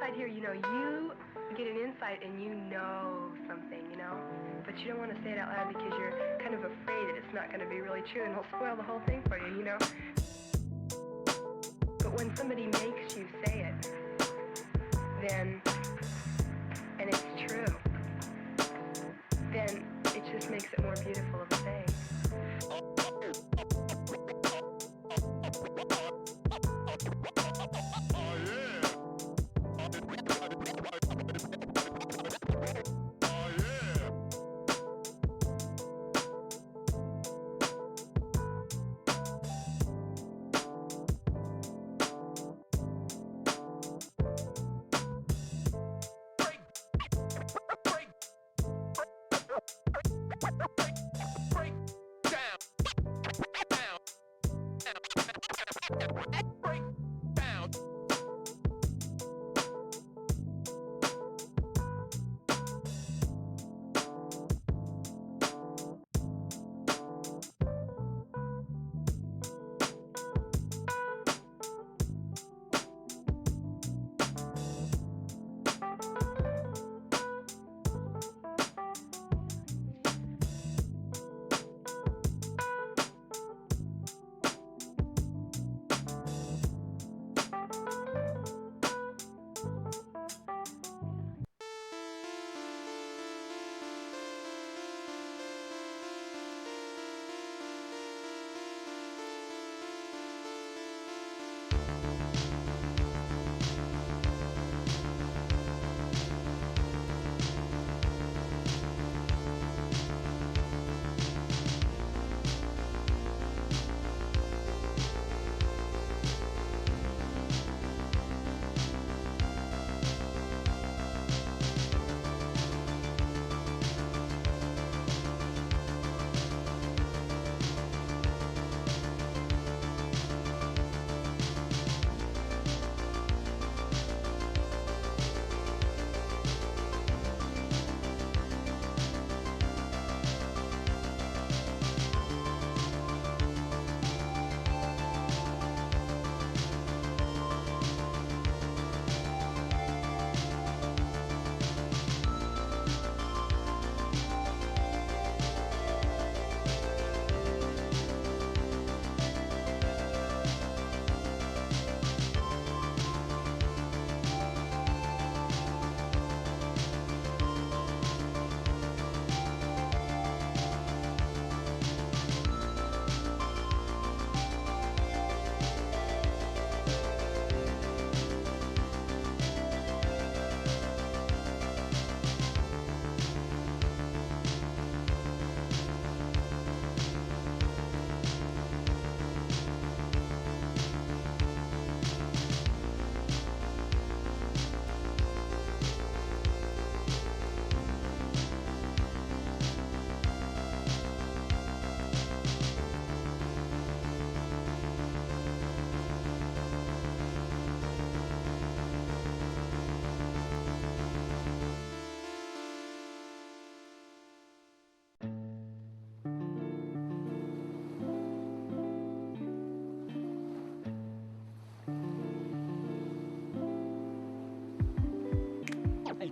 inside here, you know, you get an insight and you know something, you know, but you don't want to say it out loud because you're kind of afraid that it's not going to be really true and it'll spoil the whole thing for you, you know. But when somebody makes you say it, then, and it's true, then it just makes it more beautiful of a thing.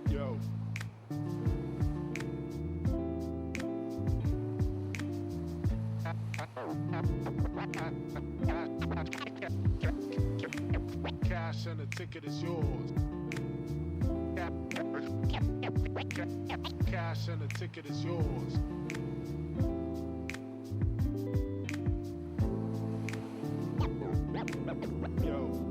Yo. Cash and the ticket is yours. Cash and the ticket is yours. Yo.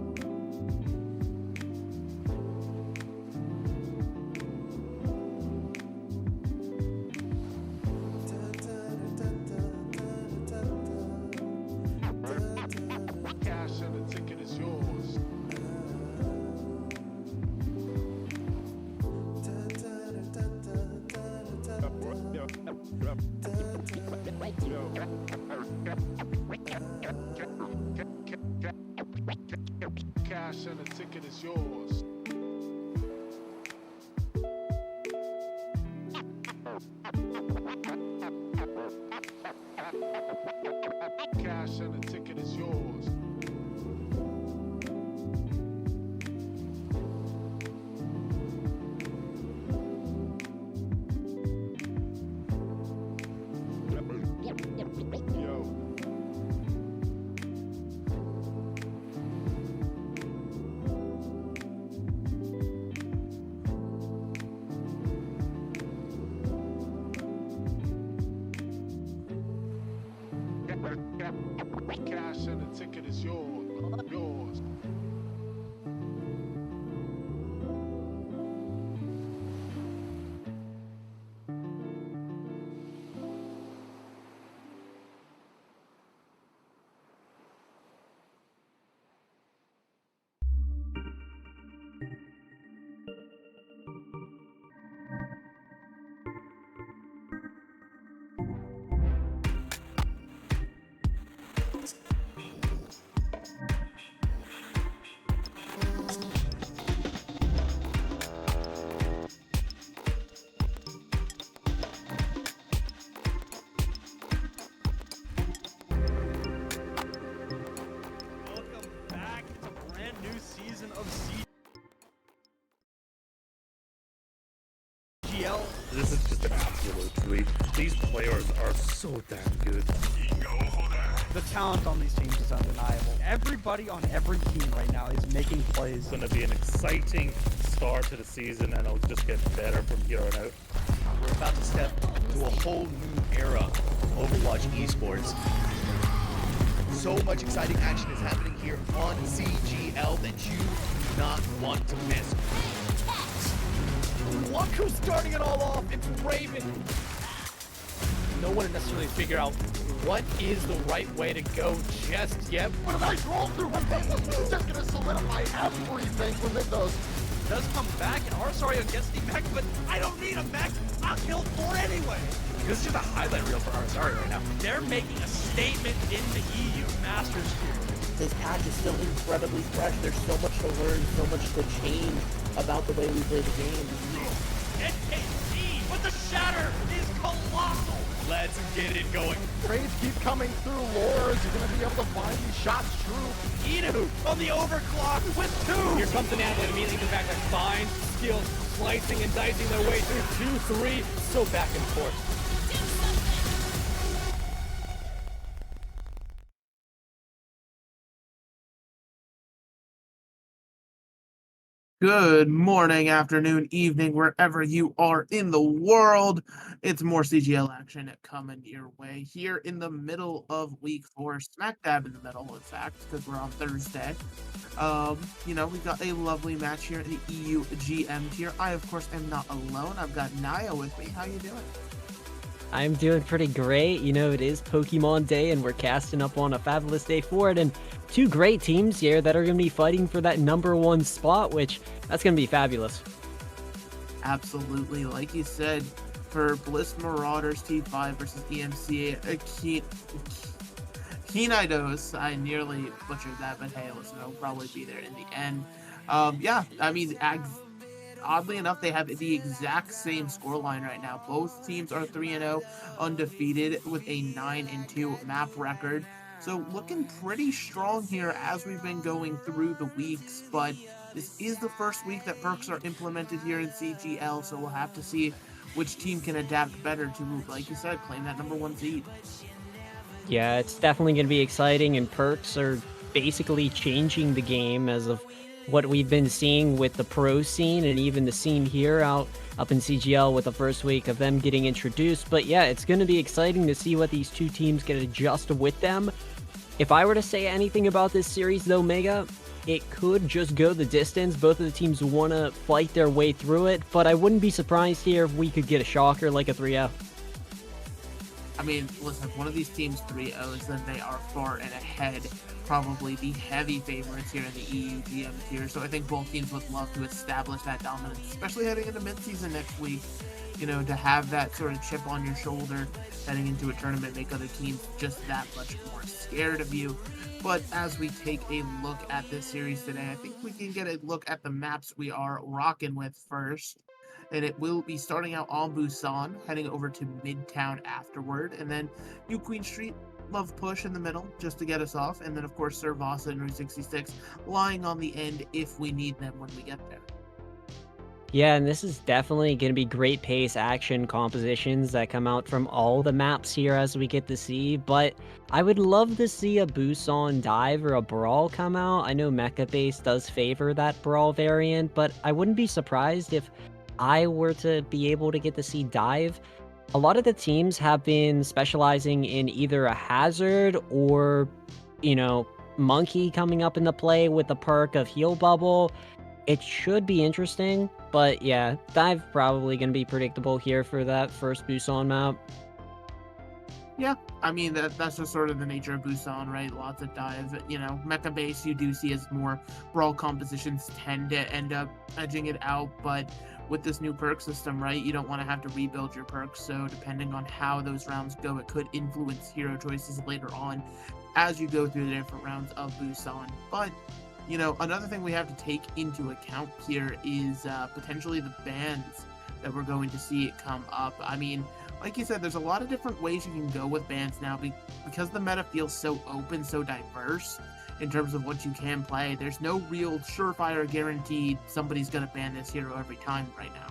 Cash and the ticket is yours. Cash and the ticket is yours. This is just an absolute treat. These players are so damn good. The talent on these teams is undeniable. Everybody on every team right now is making plays. It's going to be an exciting start to the season, and it'll just get better from here on out. We're about to step to a whole new era of Overwatch esports. So much exciting action is happening here on CGL that you do not want to miss. Look who's starting it all off, it's Raven. No one necessarily figure out what is the right way to go just yet. What a nice roll through with this. Just gonna solidify everything for Mythos. Does come back, and Arsario gets the mech, but I don't need a mech. I'll kill 4 anyway. This is just a highlight reel for Arsario right now. They're making a statement in the EU Masters here. This patch is still incredibly fresh. There's so much to learn, so much to change about the way we play the game. NKC, but the shatter is colossal. Let's get it going. Trades keep coming through. Lores, you're gonna be able to find these shots true. Inu on the overclock with 2. Here comes the Natalie, immediately comes back to fine skills, slicing and dicing their way through 2-3, so back and forth. Good morning, afternoon, evening, wherever you are in the world. It's more CGL action coming your way here in the middle of week 4, smack dab in the middle, in fact, because we're on Thursday. We've got a lovely match here in the EU GM tier. I, of course, am not alone. I've got Nyah with me. How you doing? I'm doing pretty great. You know, it is Pokemon Day, and we're casting up on a fabulous day for it. And 2 great teams here that are going to be fighting for that #1 spot, which that's going to be fabulous. Absolutely. Like you said, for Bliss Marauders T5 versus EMC, Kinaidos. I nearly butchered that, but hey, listen, I'll probably be there in the end. Oddly enough, they have the exact same scoreline right now. Both teams are 3-0, undefeated with a 9-2 map record. So looking pretty strong here as we've been going through the weeks, but this is the first week that perks are implemented here in CGL, so we'll have to see which team can adapt better to, like you said, claim that #1 seed. Yeah, it's definitely going to be exciting, and perks are basically changing the game as of what we've been seeing with the pro scene and even the scene here up in CGL with the first week of them getting introduced. But yeah, it's going to be exciting to see what these 2 teams can adjust with them. If I were to say anything about this series though, Mega, it could just go the distance. Both of the teams want to fight their way through it, but I wouldn't be surprised here if we could get a shocker like a 3-0. I mean, listen, if one of these teams 3-0s, then they are far and ahead, probably the heavy favorites here in the EU GM tier. So I think both teams would love to establish that dominance, especially heading into mid-season next week. You know, to have that sort of chip on your shoulder heading into a tournament, make other teams just that much more scared of you. But as we take a look at this series today, I think we can get a look at the maps we are rocking with first. And it will be starting out on Busan, heading over to Midtown afterward, and then New Queen Street, Love Push in the middle, just to get us off, and then of course Servasa and Route 66 lying on the end if we need them when we get there. Yeah, and this is definitely going to be great pace action compositions that come out from all the maps here as we get to see, but I would love to see a Busan dive or a brawl come out. I know Mecha Base does favor that brawl variant, but I wouldn't be surprised if I were to be able to get to see dive. A lot of the teams have been specializing in either a hazard or, monkey coming up in the play with the perk of heal bubble. It should be interesting, but yeah, dive probably going to be predictable here for that first Busan map. Yeah, I mean, that's just sort of the nature of Busan, right? Lots of dive. Mecha Base you do see as more brawl compositions tend to end up edging it out, but with this new perk system, right, you don't want to have to rebuild your perks, so depending on how those rounds go, it could influence hero choices later on as you go through the different rounds of Busan. But, another thing we have to take into account here is potentially the bans that we're going to see come up. I mean, like you said, there's a lot of different ways you can go with bans now because the meta feels so open, so diverse in terms of what you can play. There's no real surefire guarantee somebody's going to ban this hero every time right now.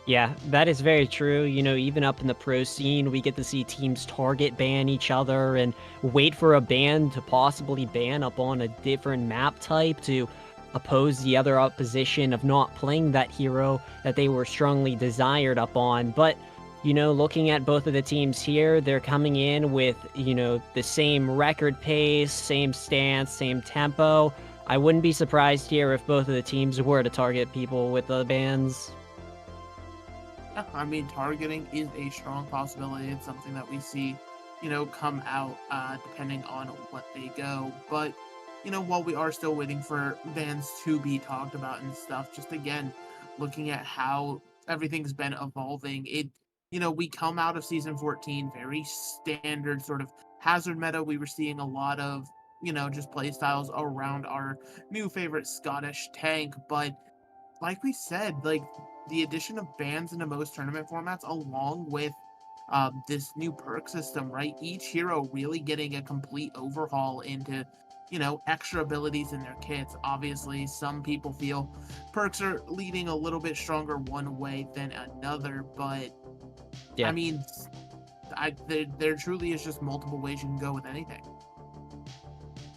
Yeah, that is very true. You know, even up in the pro scene, we get to see teams target ban each other and wait for a ban to possibly ban up on a different map type to oppose the other opposition of not playing that hero that they were strongly desired up on. But, you know, looking at both of the teams here, they're coming in with, you know, the same record pace, same stance, same tempo. I wouldn't be surprised here if both of the teams were to target people with the bans. Yeah, I mean, targeting is a strong possibility. It's something that we see, come out depending on what they go. But, while we are still waiting for bans to be talked about and stuff, just again, looking at how everything's been evolving, we come out of season 14, very standard sort of hazard meta. We were seeing a lot of, just play styles around our new favorite Scottish tank, but like we said, like the addition of bans into most tournament formats, along with this new perk system, right? Each hero really getting a complete overhaul into, extra abilities in their kits. Obviously, some people feel perks are leading a little bit stronger one way than another, but Yeah. I mean, there truly is just multiple ways you can go with anything.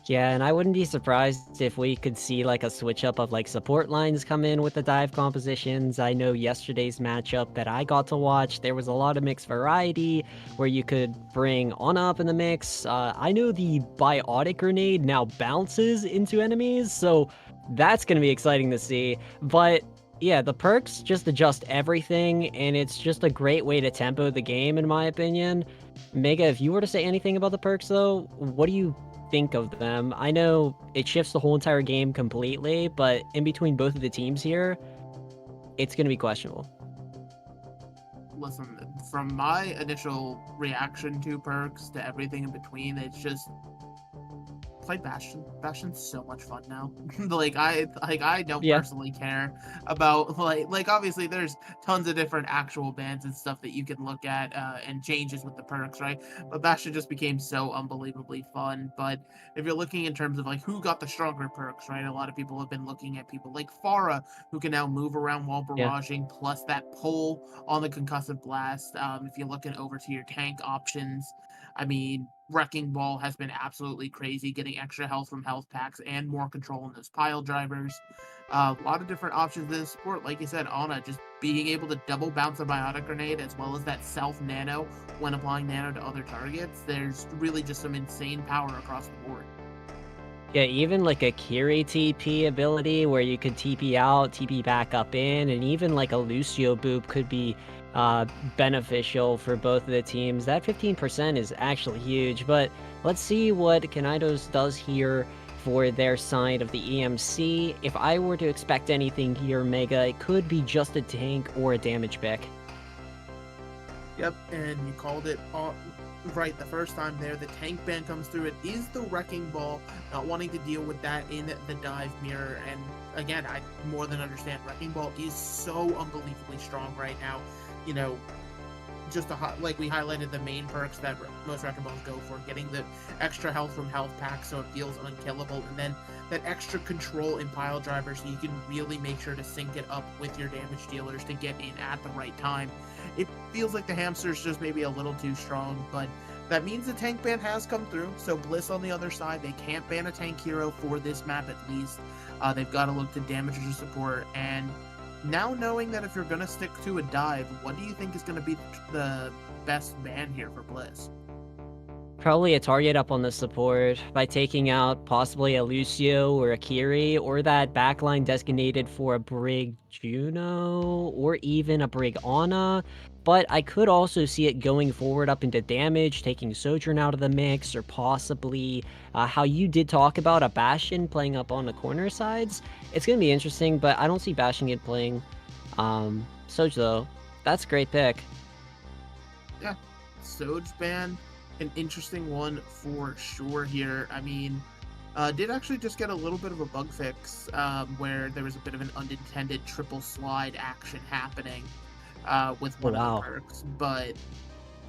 Yeah, and I wouldn't be surprised if we could see like a switch up of like support lines come in with the dive compositions. I know yesterday's matchup that I got to watch, there was a lot of mixed variety where you could bring on up in the mix. I know the biotic grenade now bounces into enemies, so that's going to be exciting to see. But yeah, the perks just adjust everything, and it's just a great way to tempo the game, in my opinion. Mega, if you were to say anything about the perks, though, what do you think of them? I know it shifts the whole entire game completely, but in between both of the teams here, it's going to be questionable. Listen, from my initial reaction to perks to everything in between, it's just play Bastion. Bastion's so much fun now. I don't Yeah. personally care about like obviously there's tons of different actual bans and stuff that you can look at and changes with the perks, right? But Bastion just became so unbelievably fun. But if you're looking in terms of like who got the stronger perks, right? A lot of people have been looking at people like Pharah who can now move around while Yeah. barraging, plus that pull on the concussive blast. If you're looking over to your tank options, I mean, Wrecking Ball has been absolutely crazy, getting extra health from health packs and more control on those pile drivers. A lot of different options in support. Like you said, Ana just being able to double bounce a biotic grenade as well as that self nano when applying nano to other targets. There's really just some insane power across the board. Yeah, even like a Kiri TP ability where you could TP out, TP back up in, and even like a Lucio boop could be beneficial for both of the teams. That 15% is actually huge, but let's see what Kinaidos does here for their side of the EMC. If I were to expect anything here, Mega, it could be just a tank or a damage pick. Yep, and you called it right the first time there. The tank ban comes through. It is the Wrecking Ball, not wanting to deal with that in the dive mirror. And again, I more than understand. Wrecking Ball is so unbelievably strong right now. Just like we highlighted the main perks that most Wrecking Balls go for, getting the extra health from health packs so it feels unkillable, and then that extra control in pile drivers so you can really make sure to sync it up with your damage dealers to get in at the right time. It feels like the hamster's just maybe a little too strong, but that means the tank ban has come through. So Bliss on the other side, they can't ban a tank hero for this map at least. They've got to look to damage or support. And now knowing that if you're going to stick to a dive, what do you think is going to be the best ban here for Bliss? Probably a target up on the support by taking out possibly a Lucio or a Kiri, or that backline designated for a Brig Juno or even a Brig Ana. But I could also see it going forward up into damage, taking Sojourn out of the mix, or possibly how you did talk about a Bastion playing up on the corner sides. It's going to be interesting, but I don't see Bastion get playing Soj though. That's a great pick. Yeah, Soj ban, an interesting one for sure here. I mean, did actually just get a little bit of a bug fix where there was a bit of an unintended triple slide action happening with one of the perks. But,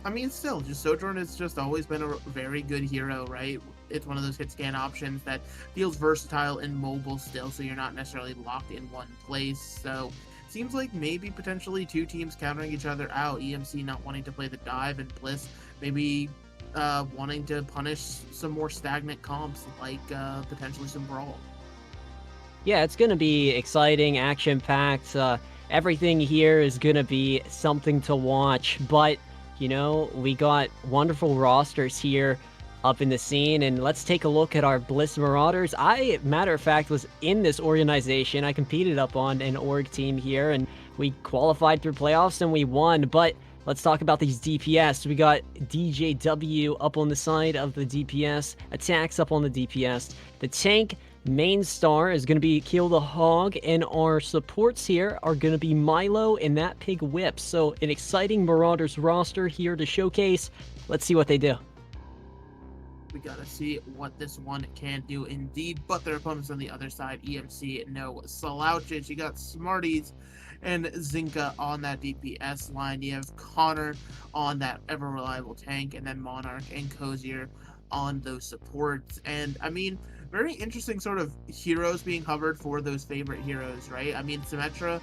I mean, still, just Sojourn has just always been a very good hero, right? It's one of those hit scan options that feels versatile and mobile still, so you're not necessarily locked in one place. So seems like maybe potentially two teams countering each other out. EMC not wanting to play the dive, and Bliss maybe wanting to punish some more stagnant comps, like potentially some brawl. Yeah, it's going to be exciting, action-packed. Everything here is going to be something to watch. But, you know, we got wonderful rosters here up in the scene. And let's take a look at our Bliss Marauders. Matter of fact, was in this organization. I competed up on an org team here, and we qualified through playoffs, and we won. But let's talk about these DPS. We got DJW up on the side of the DPS, attacks up on the DPS. The tank main star is going to be Kill the Hog, and our supports here are going to be Milo and that Pig Whip. So an exciting Marauders roster here to showcase. Let's see what they do. We gotta see what this one can do indeed, but their opponents on the other side, EMC, no slouches. You got Smarties and Zinka on that DPS line. You have Connor on that ever-reliable tank, and then Monarch and Cozier on those supports. And, I mean, very interesting sort of heroes being hovered for those favorite heroes, right? I mean, Symmetra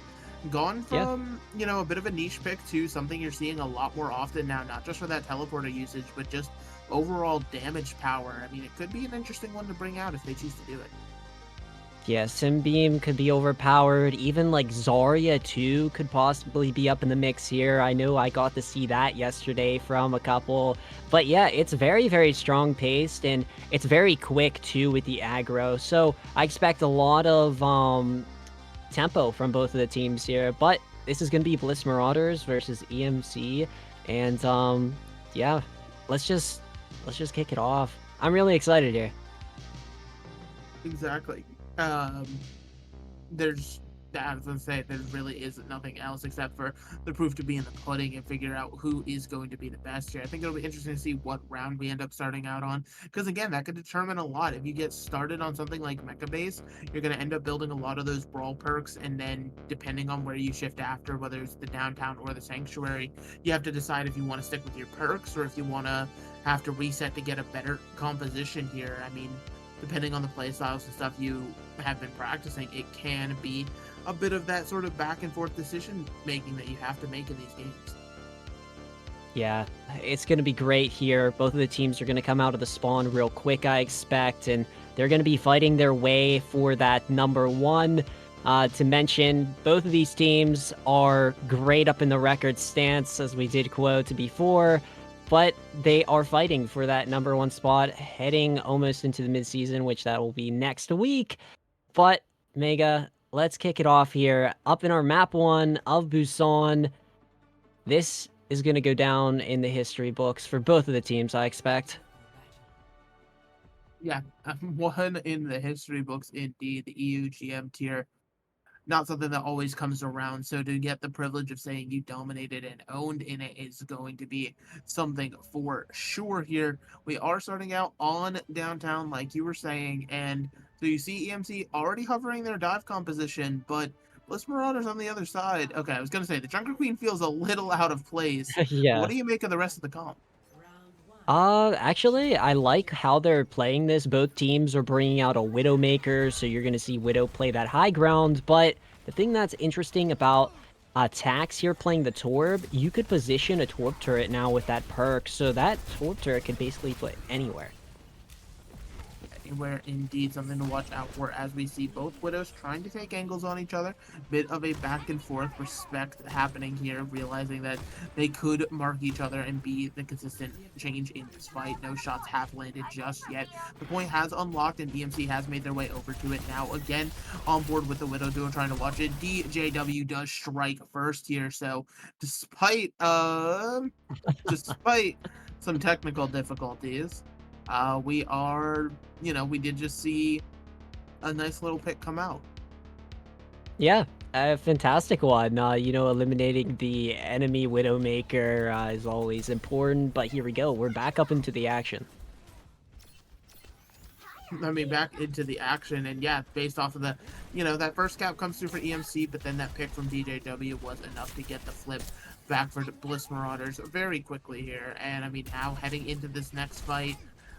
gone from, you know, a bit of a niche pick to something you're seeing a lot more often now, not just for that teleporter usage, but just overall damage power. I mean, it could be an interesting one to bring out if they choose to do it. Yeah, Simbeam could be overpowered. Even like Zarya too could possibly be up in the mix here. I know I got to see that yesterday from a couple. But yeah, it's very, very strong paced, and it's very quick too with the aggro. So I expect a lot of tempo from both of the teams here. But this is going to be Bliss Marauders versus EMC. And yeah, let's just kick it off. I'm really excited here. Exactly. There's, I was gonna say, there really is nothing else except for the proof to be in the pudding and figure out who is going to be the best here. I think it'll be interesting to see what round we end up starting out on, because again, that could determine a lot. If you get started on something like Mecha Base, you're gonna end up building a lot of those brawl perks, and then depending on where you shift after, whether it's the downtown or the sanctuary, you have to decide if you want to stick with your perks or if you want to have to reset to get a better composition here. I mean, depending on the playstyles and stuff you have been practicing, it can be a bit of that sort of back and forth decision making that you have to make in these games. Yeah, it's going to be great here. Both of the teams are going to come out of the spawn real quick, I expect, and they're going to be fighting their way for that number one. To mention, both of these teams are great up in the record stance, as we did quote before, but they are fighting for that number one spot, heading almost into the midseason, which that will be next week. But, Mega, let's kick it off here. Up in our map 1 of Busan, this is going to go down in the history books for both of the teams, I expect. Yeah, one in the history books indeed, the EU GM tier. Not something that always comes around, so to get the privilege of saying you dominated and owned in it is going to be something for sure here. We are starting out on downtown, like you were saying, and so you see EMC already hovering their dive composition, but Bliss Marauders on the other side. Okay, I was going to say, the Junker Queen feels a little out of place. Yeah. What do you make of the rest of the comp? Actually, I like how they're playing this. Both teams are bringing out a Widowmaker, so you're going to see Widow play that high ground, but the thing that's interesting about Tax here playing the Torb, you could position a Torb turret now with that perk, so that Torb turret could basically play anywhere. Anywhere indeed, something to watch out for as we see both Widows trying to take angles on each other. Bit of a back and forth respect happening here, realizing that they could mark each other and be the consistent change in this fight. No shots have landed just yet. The point has unlocked and EMC has made their way over to it now. Again, on board with the Widow duo trying to watch it. DJW does strike first here, so despite some technical difficulties, we are, you know, we did just see a nice little pick come out. Yeah, a fantastic one. You know, eliminating the enemy Widowmaker is always important, but here we go. We're back up into the action. I mean, back into the action, and yeah, based off of the, you know, that first cap comes through for EMC, but then that pick from DJW was enough to get the flip back for the Bliss Marauders very quickly here. And I mean, now heading into this next fight,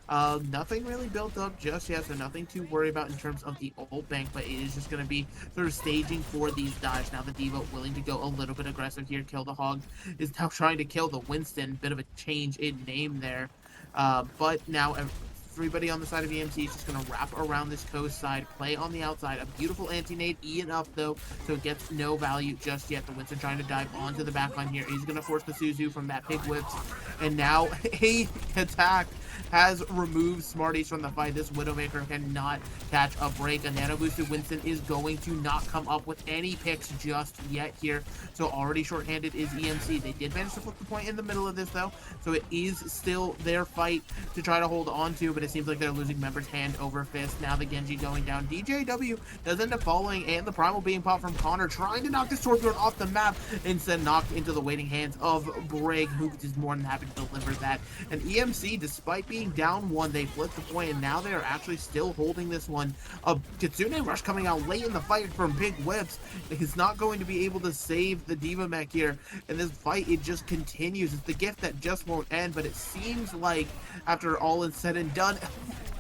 Nothing really built up just yet, so nothing to worry about in terms of the ult bank, but it is just going to be sort of staging for these dives. Now the D.Va willing to go a little bit aggressive here. Kill the Hog is now trying to kill the Winston. Bit of a change in name there. But now everybody on the side of EMC is just going to wrap around this coast side, play on the outside. A beautiful anti-nade, Ian up though, so it gets no value just yet. The Winston trying to dive onto the backline here. He's going to force the Suzu from that big whips. And now a attack has removed Smarties from the fight. This Widowmaker cannot catch a break. A nano boosted Winston is going to not come up with any picks just yet here. So already shorthanded is EMC. They did manage to flip the point in the middle of this though, so it is still their fight to try to hold on to, but it seems like they're losing members hand over fist. Now the Genji going down. DJW does end up falling, and the Primal being popped from Connor, trying to knock this Torbjorn off the map, instead knocked into the waiting hands of Brig, who is more than happy to deliver that. And EMC, despite being down one, they flipped the point, and now they are actually still holding this one. A Kitsune Rush coming out late in the fight from Big Whips is not going to be able to save the D.Va mech here, and this fight, it just continues. It's the gift that just won't end, but it seems like after all is said and done,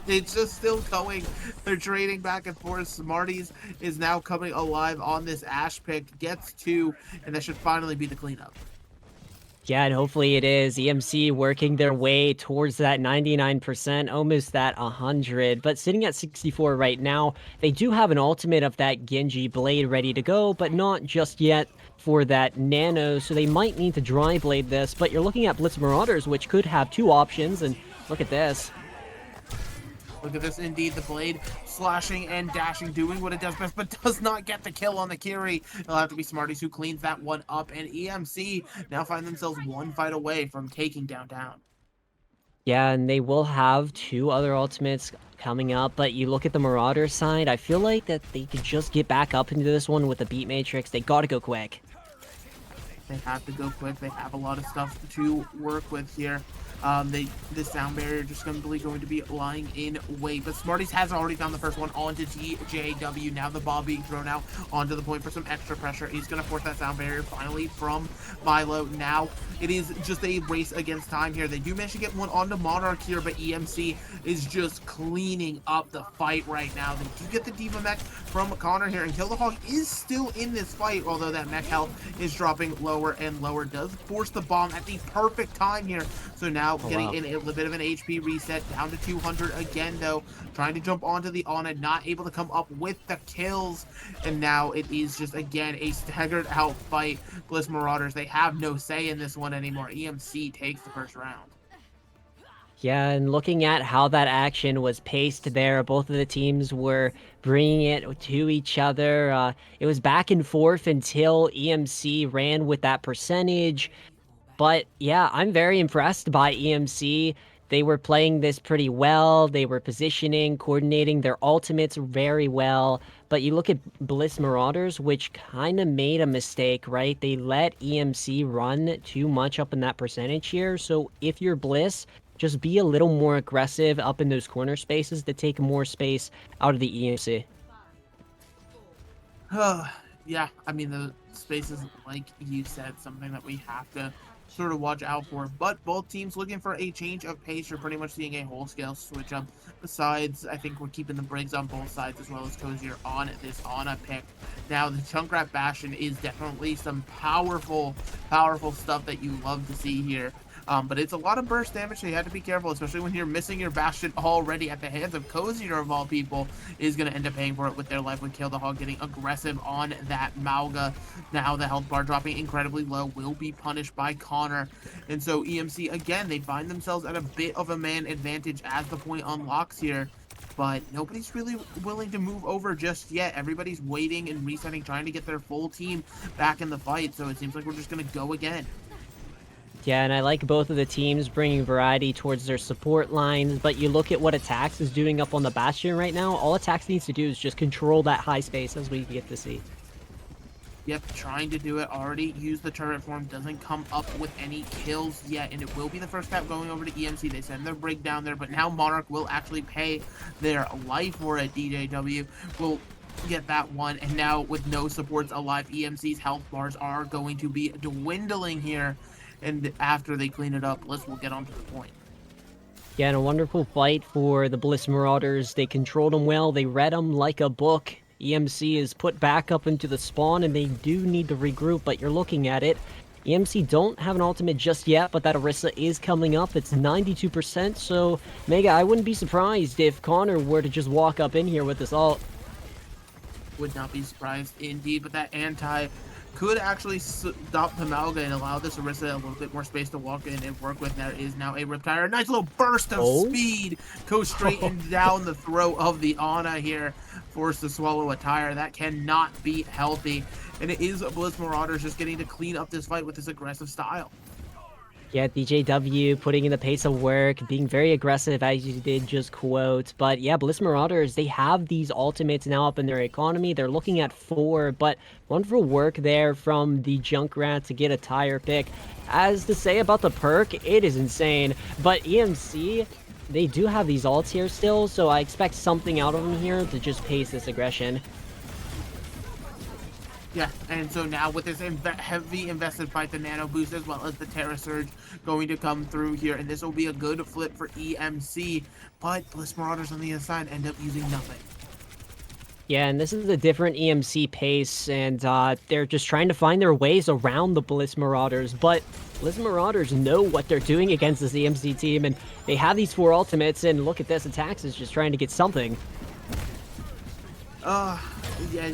it's just still going. They're trading back and forth. Smarties is now coming alive on this Ash pick, gets two, and that should finally be the cleanup. Yeah, and hopefully it is. EMC working their way towards that 99%, almost that 100, but sitting at 64 right now. They do have an ultimate of that Genji Blade ready to go, but not just yet for that Nano, so they might need to Dry Blade this, but you're looking at Bliss Marauders, which could have two options, and look at this. Look at this, indeed, the Blade slashing and dashing, doing what it does best, but does not get the kill on the Kiri. It'll have to be Smarties who cleans that one up, and EMC now find themselves one fight away from taking down. Yeah, and they will have two other ultimates coming up, but you look at the Marauder side, I feel like that they could just get back up into this one with the Beat Matrix. They gotta go quick. They have to go quick. They have a lot of stuff to work with here. The sound barrier just simply going to be lying in wait, but Smarties has already found the first one onto TJW. Now the ball being thrown out onto the point for some extra pressure. He's going to force that sound barrier finally from Milo. Now it is just a race against time here. They do manage to get one onto Monarch here, but EMC is just cleaning up the fight right now. They do get the D.Va mech from Connor here, and Kill the Hog is still in this fight, although that mech health is dropping lower and lower. Does force the bomb at the perfect time here. So now getting in a little bit of an HP reset, down to 200 again though, trying to jump onto the Ana, not able to come up with the kills, and now it is just again a staggered out fight. Bliss Marauders, they have no say in this one anymore. EMC takes the first round. Yeah, and looking at how that action was paced there, both of the teams were bringing it to each other. It was back and forth until EMC ran with that percentage. But yeah, I'm very impressed by EMC. They were playing this pretty well. They were positioning, coordinating their ultimates very well. But you look at Bliss Marauders, which kind of made a mistake, right? They let EMC run too much up in that percentage here. So if you're Bliss, just be a little more aggressive up in those corner spaces to take more space out of the EMC. Yeah, I mean, the spaces, like you said, something that we have to sort of watch out for, but both teams looking for a change of pace. You're pretty much seeing a whole-scale switch up. Besides, I think we're keeping the Briggs on both sides as well as Cozier on this Ana pick. Now, the Junkrat Bastion is definitely some powerful stuff that you love to see here. But it's a lot of burst damage, so you have to be careful, especially when you're missing your Bastion already at the hands of Cozier, of all people, is going to end up paying for it with their life, with Kill the Hog getting aggressive on that Mauga. Now the health bar dropping incredibly low will be punished by Connor. And so EMC, again, they find themselves at a bit of a man advantage as the point unlocks here. But nobody's really willing to move over just yet. Everybody's waiting and resetting, trying to get their full team back in the fight. So it seems like we're just going to go again. Yeah, and I like both of the teams bringing variety towards their support lines, but you look at what Attacks is doing up on the Bastion right now. All Attacks needs to do is just control that high space, as we get to see. Yep, trying to do it already. Use the turret form, doesn't come up with any kills yet, and it will be the first cap going over to EMC. They send their break down there, but now Monarch will actually pay their life for it. DJW will get that one, and now with no supports alive, EMC's health bars are going to be dwindling here. And after they clean it up, Bliss will get onto the point. Yeah, and a wonderful fight for the Bliss Marauders. They controlled them well. They read them like a book. EMC is put back up into the spawn, and they do need to regroup, but you're looking at it. EMC don't have an ultimate just yet, but that Orisa is coming up. It's 92%, so Mega, I wouldn't be surprised if Connor were to just walk up in here with this ult. Would not be surprised indeed, but that anti could actually stop the Malga and allow this Orisa a little bit more space to walk in and work with. There is now a Riptire. Nice little burst of speed. Goes straight and down the throat of the Ana here. Forced to swallow a tire. That cannot be healthy. And it is Bliss Marauders just getting to clean up this fight with this aggressive style. Yeah, DJW putting in the pace of work, being very aggressive as you did just quote. But yeah, Bliss Marauders, they have these ultimates now up in their economy. They're looking at 4, but wonderful work there from the Junkrat to get a tire pick. As to say about the perk, it is insane. But EMC, they do have these ults here still, so I expect something out of them here to just pace this aggression. Yeah, and so now with this heavy invested fight, the Nano Boost as well as the Terra Surge going to come through here, and this will be a good flip for EMC, but Bliss Marauders on the other side end up using nothing. Yeah, and this is a different EMC pace, and they're just trying to find their ways around the Bliss Marauders, but Bliss Marauders know what they're doing against this EMC team, and they have these 4 ultimates, and look at this, Attacks is just trying to get something.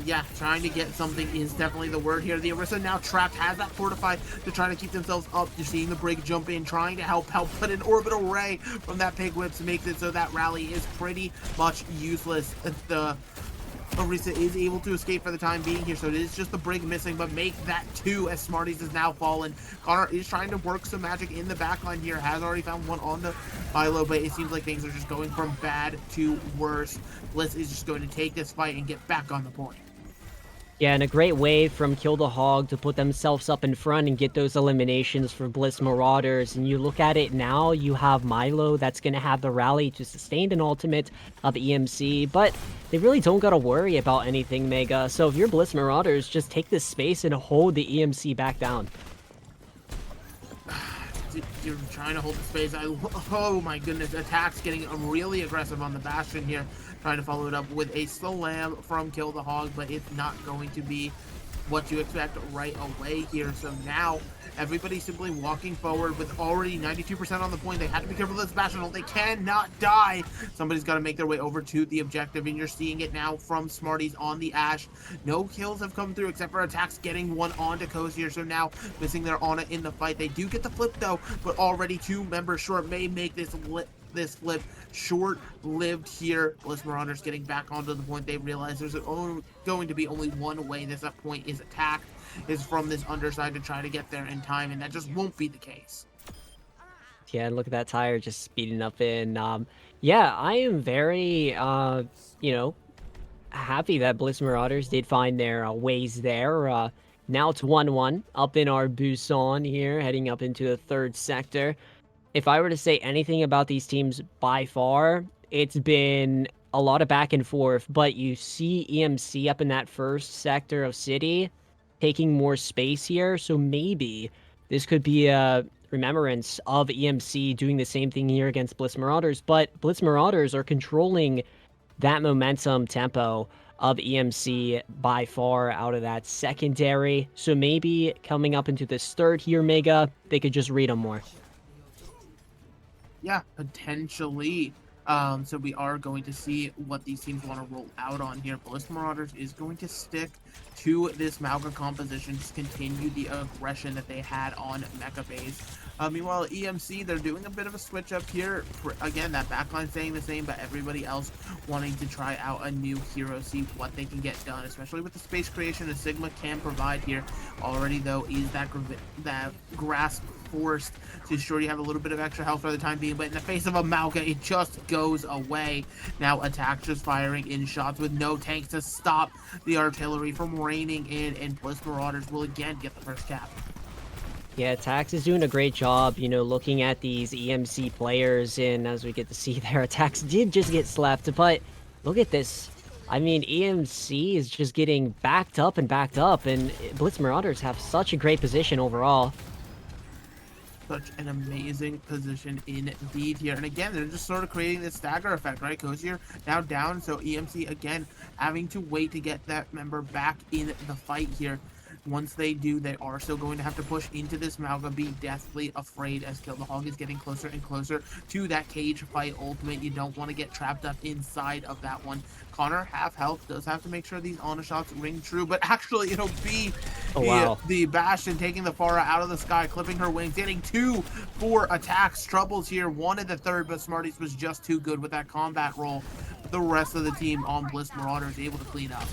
Yeah, trying to get something is definitely the word here. The Orisa now trapped, has that fortified to try to keep themselves up. You're seeing the Brig jump in, trying to help put an orbital ray from that Pig Whip to make it so that rally is pretty much useless. The Orisa is able to escape for the time being here, so it is just the Brig missing, but make that 2 as Smarties has now fallen. Connor is trying to work some magic in the backline here, has already found one on the Philo, but it seems like things are just going from bad to worse. Bliss is just going to take this fight and get back on the point. Yeah, and a great way from Kill the Hog to put themselves up in front and get those eliminations for Bliss Marauders. And you look at it now, you have Milo that's going to have the rally to sustain an ultimate of EMC, but they really don't got to worry about anything, Mega. So if you're Bliss Marauders, just take this space and hold the EMC back down. You're trying to hold the space. Oh my goodness, Attacks getting really aggressive on the Bastion here. Trying to follow it up with a slam from Kill the Hog, but it's not going to be what you expect right away here. So now everybody's simply walking forward with already 92% on the point. They have to be careful of this Bastion. They cannot die. Somebody's got to make their way over to the objective, and you're seeing it now from Smarties on the Ash. No kills have come through except for Attacks getting one onto Coast here. So now missing their Ana in the fight. They do get the flip though, but already 2 members short may make this flip short-lived here. Bliss Marauders getting back onto the point. They realize there's going to be only one way this point is attacked, is from this underside to try to get there in time, and that just won't be the case. Yeah, and look at that tire just speeding up in. Yeah, I am very, happy that Bliss Marauders did find their ways there. Now it's 1-1 up in our Busan here, heading up into the 3rd sector. If I were to say anything about these teams by far, it's been a lot of back and forth, but you see EMC up in that 1st sector of City taking more space here, so maybe this could be a remembrance of EMC doing the same thing here against Bliss Marauders, but Bliss Marauders are controlling that momentum tempo of EMC by far out of that secondary, so maybe coming up into this 3rd here, Mega, they could just read them more. Yeah, potentially. So we are going to see what these teams want to roll out on here. Bliss Marauders is going to stick to this Malga composition, just continue the aggression that they had on Mecha Base. Meanwhile, EMC, they're doing a bit of a switch up here. Again, that backline staying the same, but everybody else wanting to try out a new hero, see what they can get done, especially with the space creation that Sigma can provide here. Already, though, is that grasp forced to ensure you have a little bit of extra health for the time being, but in the face of a Malga, it just goes away. Now Attack just firing in shots with no tanks to stop the artillery from raining in, and Bliss Marauders will again get the 1st cap. Yeah, Tax is doing a great job, looking at these EMC players, and as we get to see their Attacks did just get slapped, but look at this. I mean, EMC is just getting backed up, and Bliss Marauders have such a great position overall. such an amazing position indeed here. And again, they're just sort of creating this stagger effect, right? Cozier now down, so EMC again having to wait to get that member back in the fight here. Once they do, they are still going to have to push into this Malga, be deathly afraid as Kill the Hog is getting closer and closer to that cage fight ultimate. You don't want to get trapped up inside of that one. Connor, half health, does have to make sure these honor shots ring true, but actually it'll be the Bastion taking the Pharah out of the sky, clipping her wings, getting 2 for attacks. Troubles here, wanted the third, but Smarties was just too good with that combat roll. The rest of the team on Bliss Marauders able to clean up.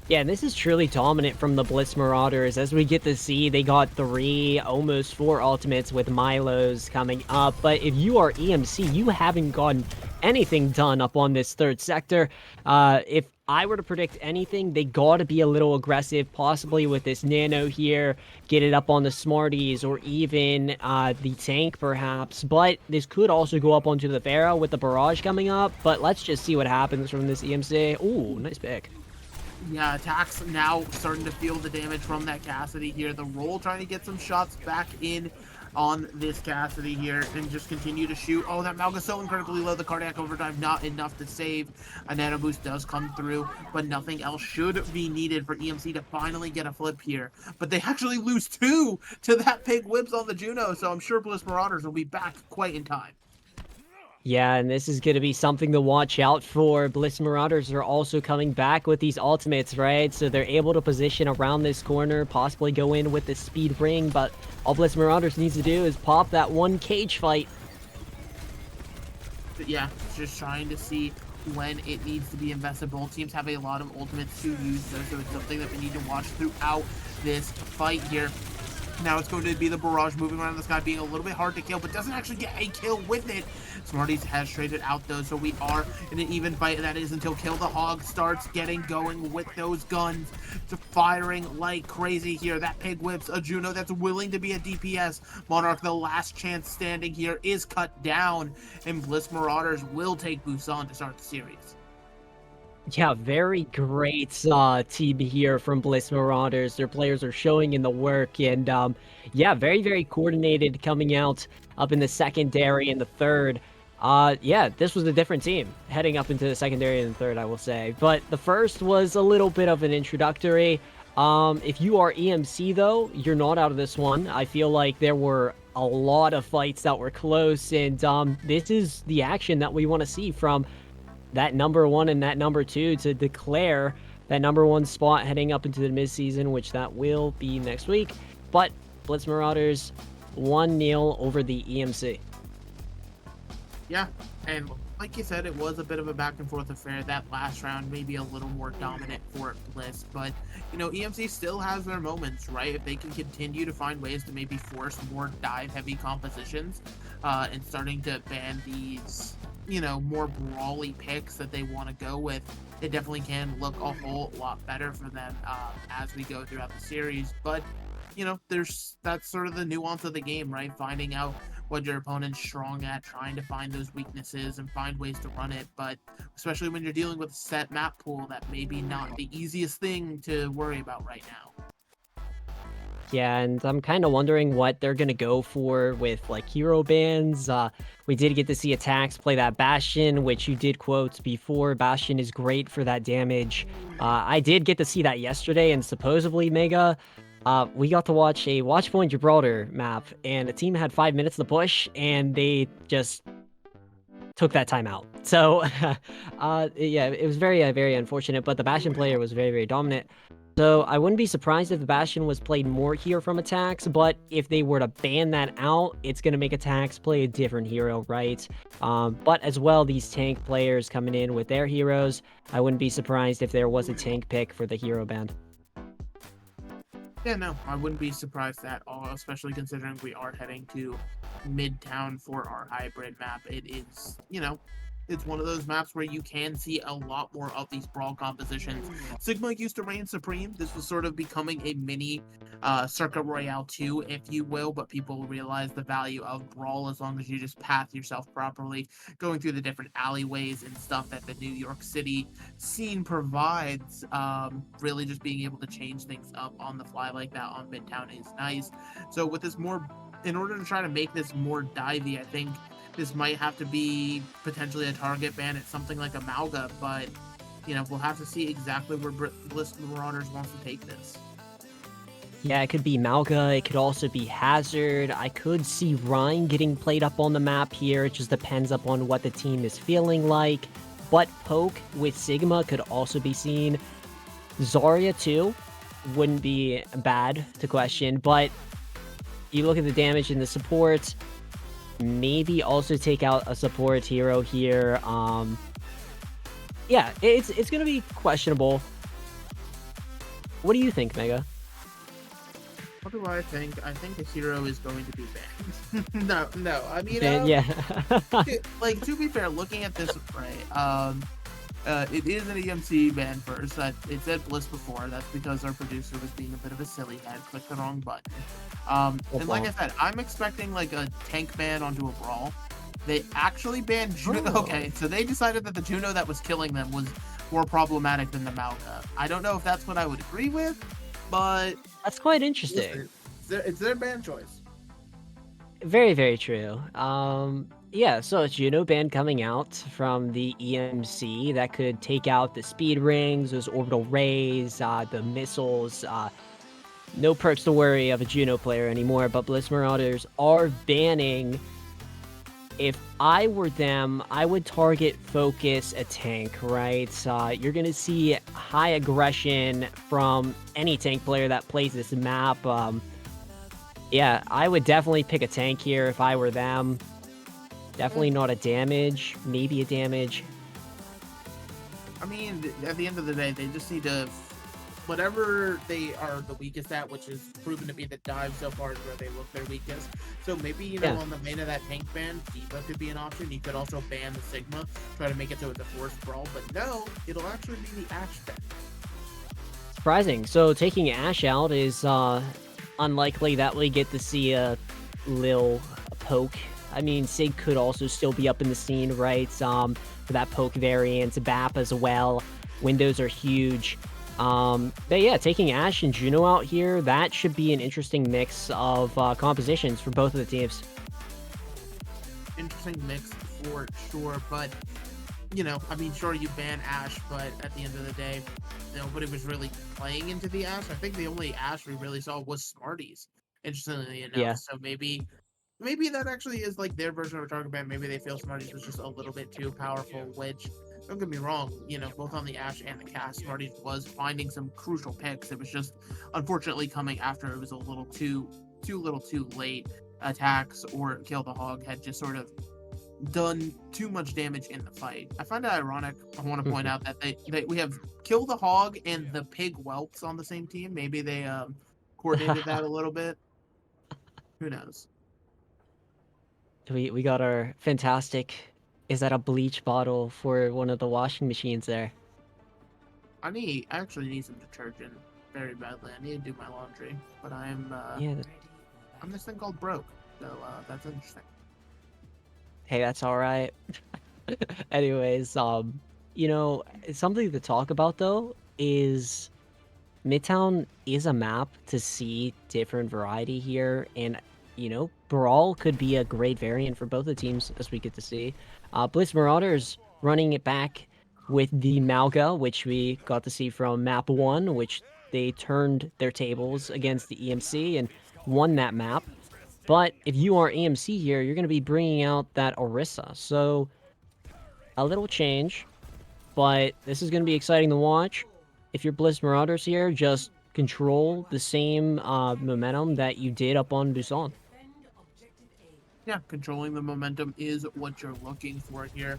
Yeah, and this is truly dominant from the Bliss Marauders. As we get to see, they got 3, almost 4 ultimates with Milo's coming up. But if you are EMC, you haven't gotten anything done up on this third sector. If I were to predict anything, they got to be a little aggressive, possibly with this Nano here, get it up on the Smarties, or even the tank, perhaps. But this could also go up onto the Pharah with the barrage coming up. But let's just see what happens from this EMC. Ooh, nice pick. Yeah, attacks now starting to feel the damage from that Cassidy here. The roll trying to get some shots back in on this Cassidy here and just continue to shoot. Oh, that Malga so incredibly low. The cardiac overdrive not enough to save. A nano boost does come through, but nothing else should be needed for EMC to finally get a flip here. But they actually lose 2 to that pig whips on the Juno, so I'm sure Bliss Marauders will be back quite in time. Yeah, and this is going to be something to watch out for. Bliss Marauders are also coming back with these ultimates, right? So they're able to position around this corner, possibly go in with the speed ring, but all Bliss Marauders needs to do is pop that one cage fight. But yeah, just trying to see when it needs to be invested. Both teams have a lot of ultimates to use, though, so it's something that we need to watch throughout this fight here. Now it's going to be the barrage moving around the sky, being a little bit hard to kill, but doesn't actually get a kill with it. Smarties has traded out, though, so we are in an even fight, and that is until Kill the Hog starts getting going with those guns. To firing like crazy here. That pig whips a Juno that's willing to be a DPS. Monarch, the last chance standing here, is cut down, and Bliss Marauders will take Busan to start the series. Yeah, very great team here from Bliss Marauders. Their players are showing in the work, and yeah, very, very coordinated coming out up in the secondary and the third. Yeah, this was a different team heading up into the secondary and the third, I will say. But the first was a little bit of an introductory. If you are EMC, though, you're not out of this one. I feel like there were a lot of fights that were close, and this is the action that we want to see from that number 1 and that number 2 to declare that number 1 spot heading up into the mid-season, which that will be next week. But Bliss Marauders 1-0 over the EMC. Yeah, and like you said, it was a bit of a back and forth affair. That last round maybe a little more dominant for Bliss, but you know, EMC still has their moments, right? If they can continue to find ways to maybe force more dive-heavy compositions and starting to ban these, you know, more brawly picks that they want to go with, it definitely can look a whole lot better for them as we go throughout the series. But you know, that's sort of the nuance of the game, right? Finding out what your opponent's strong at, trying to find those weaknesses and find ways to run it. But especially when you're dealing with a set map pool, that may be not the easiest thing to worry about right now. Yeah, and I'm kind of wondering what they're going to go for with, like, hero bans. We did get to see Attacks play that Bastion, which you did quote before. Bastion is great for that damage. I did get to see that yesterday, and supposedly, Mega, we got to watch a Watchpoint Gibraltar map, and the team had 5 minutes to push, and they just took that time out. So, yeah, it was very, very unfortunate, but the Bastion player was very, very dominant. So I wouldn't be surprised if the Bastion was played more here from Attacks, but if they were to ban that out, it's going to make Attacks play a different hero, right? But as well, these tank players coming in with their heroes, I wouldn't be surprised if there was a tank pick for the hero ban. Yeah, no, I wouldn't be surprised at all, especially considering we are heading to Midtown for our hybrid map. It is, you know, it's one of those maps where you can see a lot more of these brawl compositions. Sigma used to reign supreme. This was sort of becoming a mini Circuit Royale 2, if you will, but people realize the value of brawl as long as you just path yourself properly, going through the different alleyways and stuff that the New York City scene provides. Really just being able to change things up on the fly like that on Midtown is nice. So with this more in order to try to make this more divey, I think this might have to be potentially a target ban at something like a Malga, but, you know, we'll have to see exactly where Bliss Marauders wants to take this. Yeah, it could be Malga, it could also be Hazard. I could see Rhine getting played up on the map here. It just depends upon what the team is feeling like. But Poke with Sigma could also be seen. Zarya too wouldn't be bad to question, but you look at the damage in the support, maybe also take out a support hero here. Yeah, it's gonna be questionable. What do you think, Mega? What do I think? I think the hero is going to be banned. no. I mean, yeah. like, to be fair, looking at this, right, it is an EMC ban first. It said Bliss before. That's because our producer was being a bit of a silly head, clicked the wrong button. And like I said, I'm expecting like a tank ban onto a brawl. They actually banned Juno. Oh. Okay, so they decided that the Juno that was killing them was more problematic than the Malga. I don't know if that's what I would agree with, but That's quite interesting. it's their ban choice. Very, very true. Yeah, so it's Juno ban coming out from the EMC that could take out the speed rings, those orbital rays, the missiles. No perks to worry of a Juno player anymore, but Bliss Marauders are banning. If I were them, I would target focus a tank, right? You're going to see high aggression from any tank player that plays this map. Yeah, I would definitely pick a tank here if I were them. Definitely not a damage, maybe a damage. I mean, at the end of the day, they just need to, whatever they are the weakest at, which is proven to be the dive so far is where they look their weakest. So maybe, you know, on the main of that tank ban, Diva could be an option. You could also ban the Sigma, try to make it so it's a forced brawl. But no, it'll actually be the Ashe ban. Surprising. So taking Ashe out is unlikely that we get to see a Lil Poke. I mean, Sig could also still be up in the scene, right? For that Poke variant, BAP as well. Windows are huge. But yeah, taking Ashe and Juno out here, that should be an interesting mix of compositions for both of the teams. Interesting mix for sure, but, you know, I mean, sure, you ban Ashe, but at the end of the day, nobody was really playing into the Ashe. I think the only Ashe we really saw was Smarties, interestingly enough. Yeah. So maybe that actually is like their version of a target ban. Maybe they feel Smarties was just a little bit too powerful, which, don't get me wrong, you know, both on the Ashe and the cast, Smarties was finding some crucial picks. It was just unfortunately coming after it was a little too late. Attacks or Kill the Hog had just sort of done too much damage in the fight. I find it ironic. I want to point out that we have Kill the Hog and the Pig Whelps on the same team. Maybe they coordinated that a little bit. Who knows? We got our fantastic. Is that a bleach bottle for one of the washing machines there? I actually need some detergent very badly. I need to do my laundry, but I'm this thing called broke, so that's interesting. Hey, that's all right. Anyways, you know, something to talk about though is Midtown is a map to see different variety here, and you know, Brawl could be a great variant for both the teams as we get to see. Bliss Marauders running it back with the Malga, which we got to see from map 1, which they turned their tables against the EMC and won that map. But if you are EMC here, you're going to be bringing out that Orisa. So a little change, but this is going to be exciting to watch. If you're Bliss Marauders here, just control the same momentum that you did up on Busan. Yeah, controlling the momentum is what you're looking for here.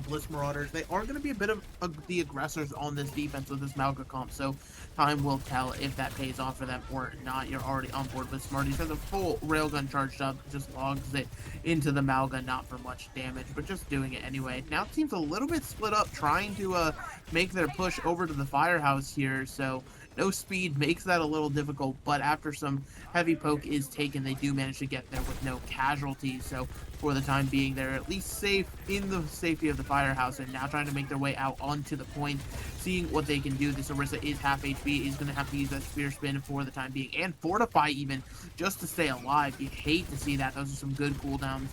Bliss Marauders, they are going to be a bit of the aggressors on this defense with this Malga comp, so time will tell if that pays off for them or not. You're already on board with Smarties. Has a full railgun charged up, just logs it into the Malga, not for much damage, but just doing it anyway. Now it seems a little bit split up, trying to make their push over to the Firehouse here, so no speed makes that a little difficult, but after some heavy poke is taken, they do manage to get there with no casualties. So for the time being, they're at least safe in the safety of the firehouse, and now trying to make their way out onto the point, seeing what they can do. This Orisa is half HP, is going to have to use that spear spin for the time being, and fortify even, just to stay alive. You hate to see that. Those are some good cooldowns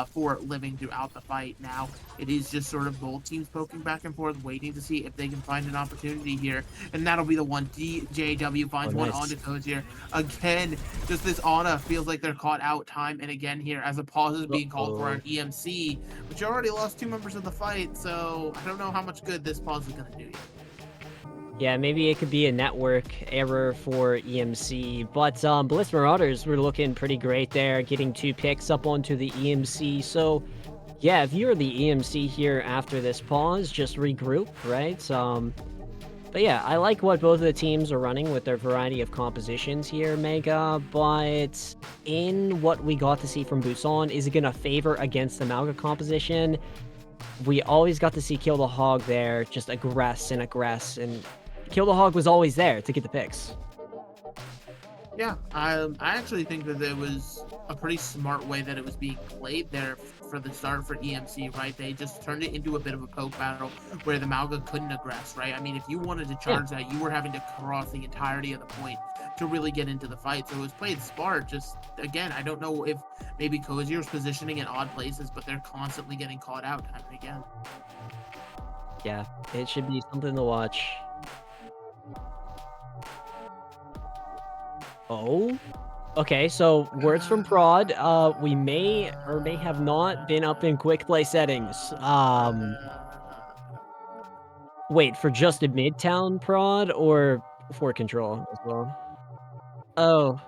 for living throughout the fight. Now it is just sort of both teams poking back and forth, waiting to see if they can find an opportunity here, and that'll be the one. DJW finds one onto Cozier again. Just this Ana feels like they're caught out time and again here, as a pause is being called for an EMC, but you already lost 2 members of the fight, so I don't know how much good this pause is going to do you. Yeah, maybe it could be a network error for EMC, but Bliss Marauders were looking pretty great there, getting 2 picks up onto the EMC. So, yeah, if you're the EMC here after this pause, just regroup, right? But yeah, I like what both of the teams are running with their variety of compositions here, Mega, but in what we got to see from Busan, is it going to favor against the Malga composition? We always got to see Kill the Hog there, just aggress, and Kill the Hog was always there to get the picks. Yeah, I actually think that it was a pretty smart way that it was being played there for the start for EMC, right? They just turned it into a bit of a poke battle where the Malga couldn't aggress, right? I mean, if you wanted to charge that, you were having to cross the entirety of the point to really get into the fight. So it was played smart. Just, again, I don't know if maybe Kozier's positioning in odd places, but they're constantly getting caught out time and again. Yeah, it should be something to watch. Oh, okay, so words from Prod. We may or may have not been up in quick play settings. Wait, for just a Midtown Prod or for Control as well? Oh.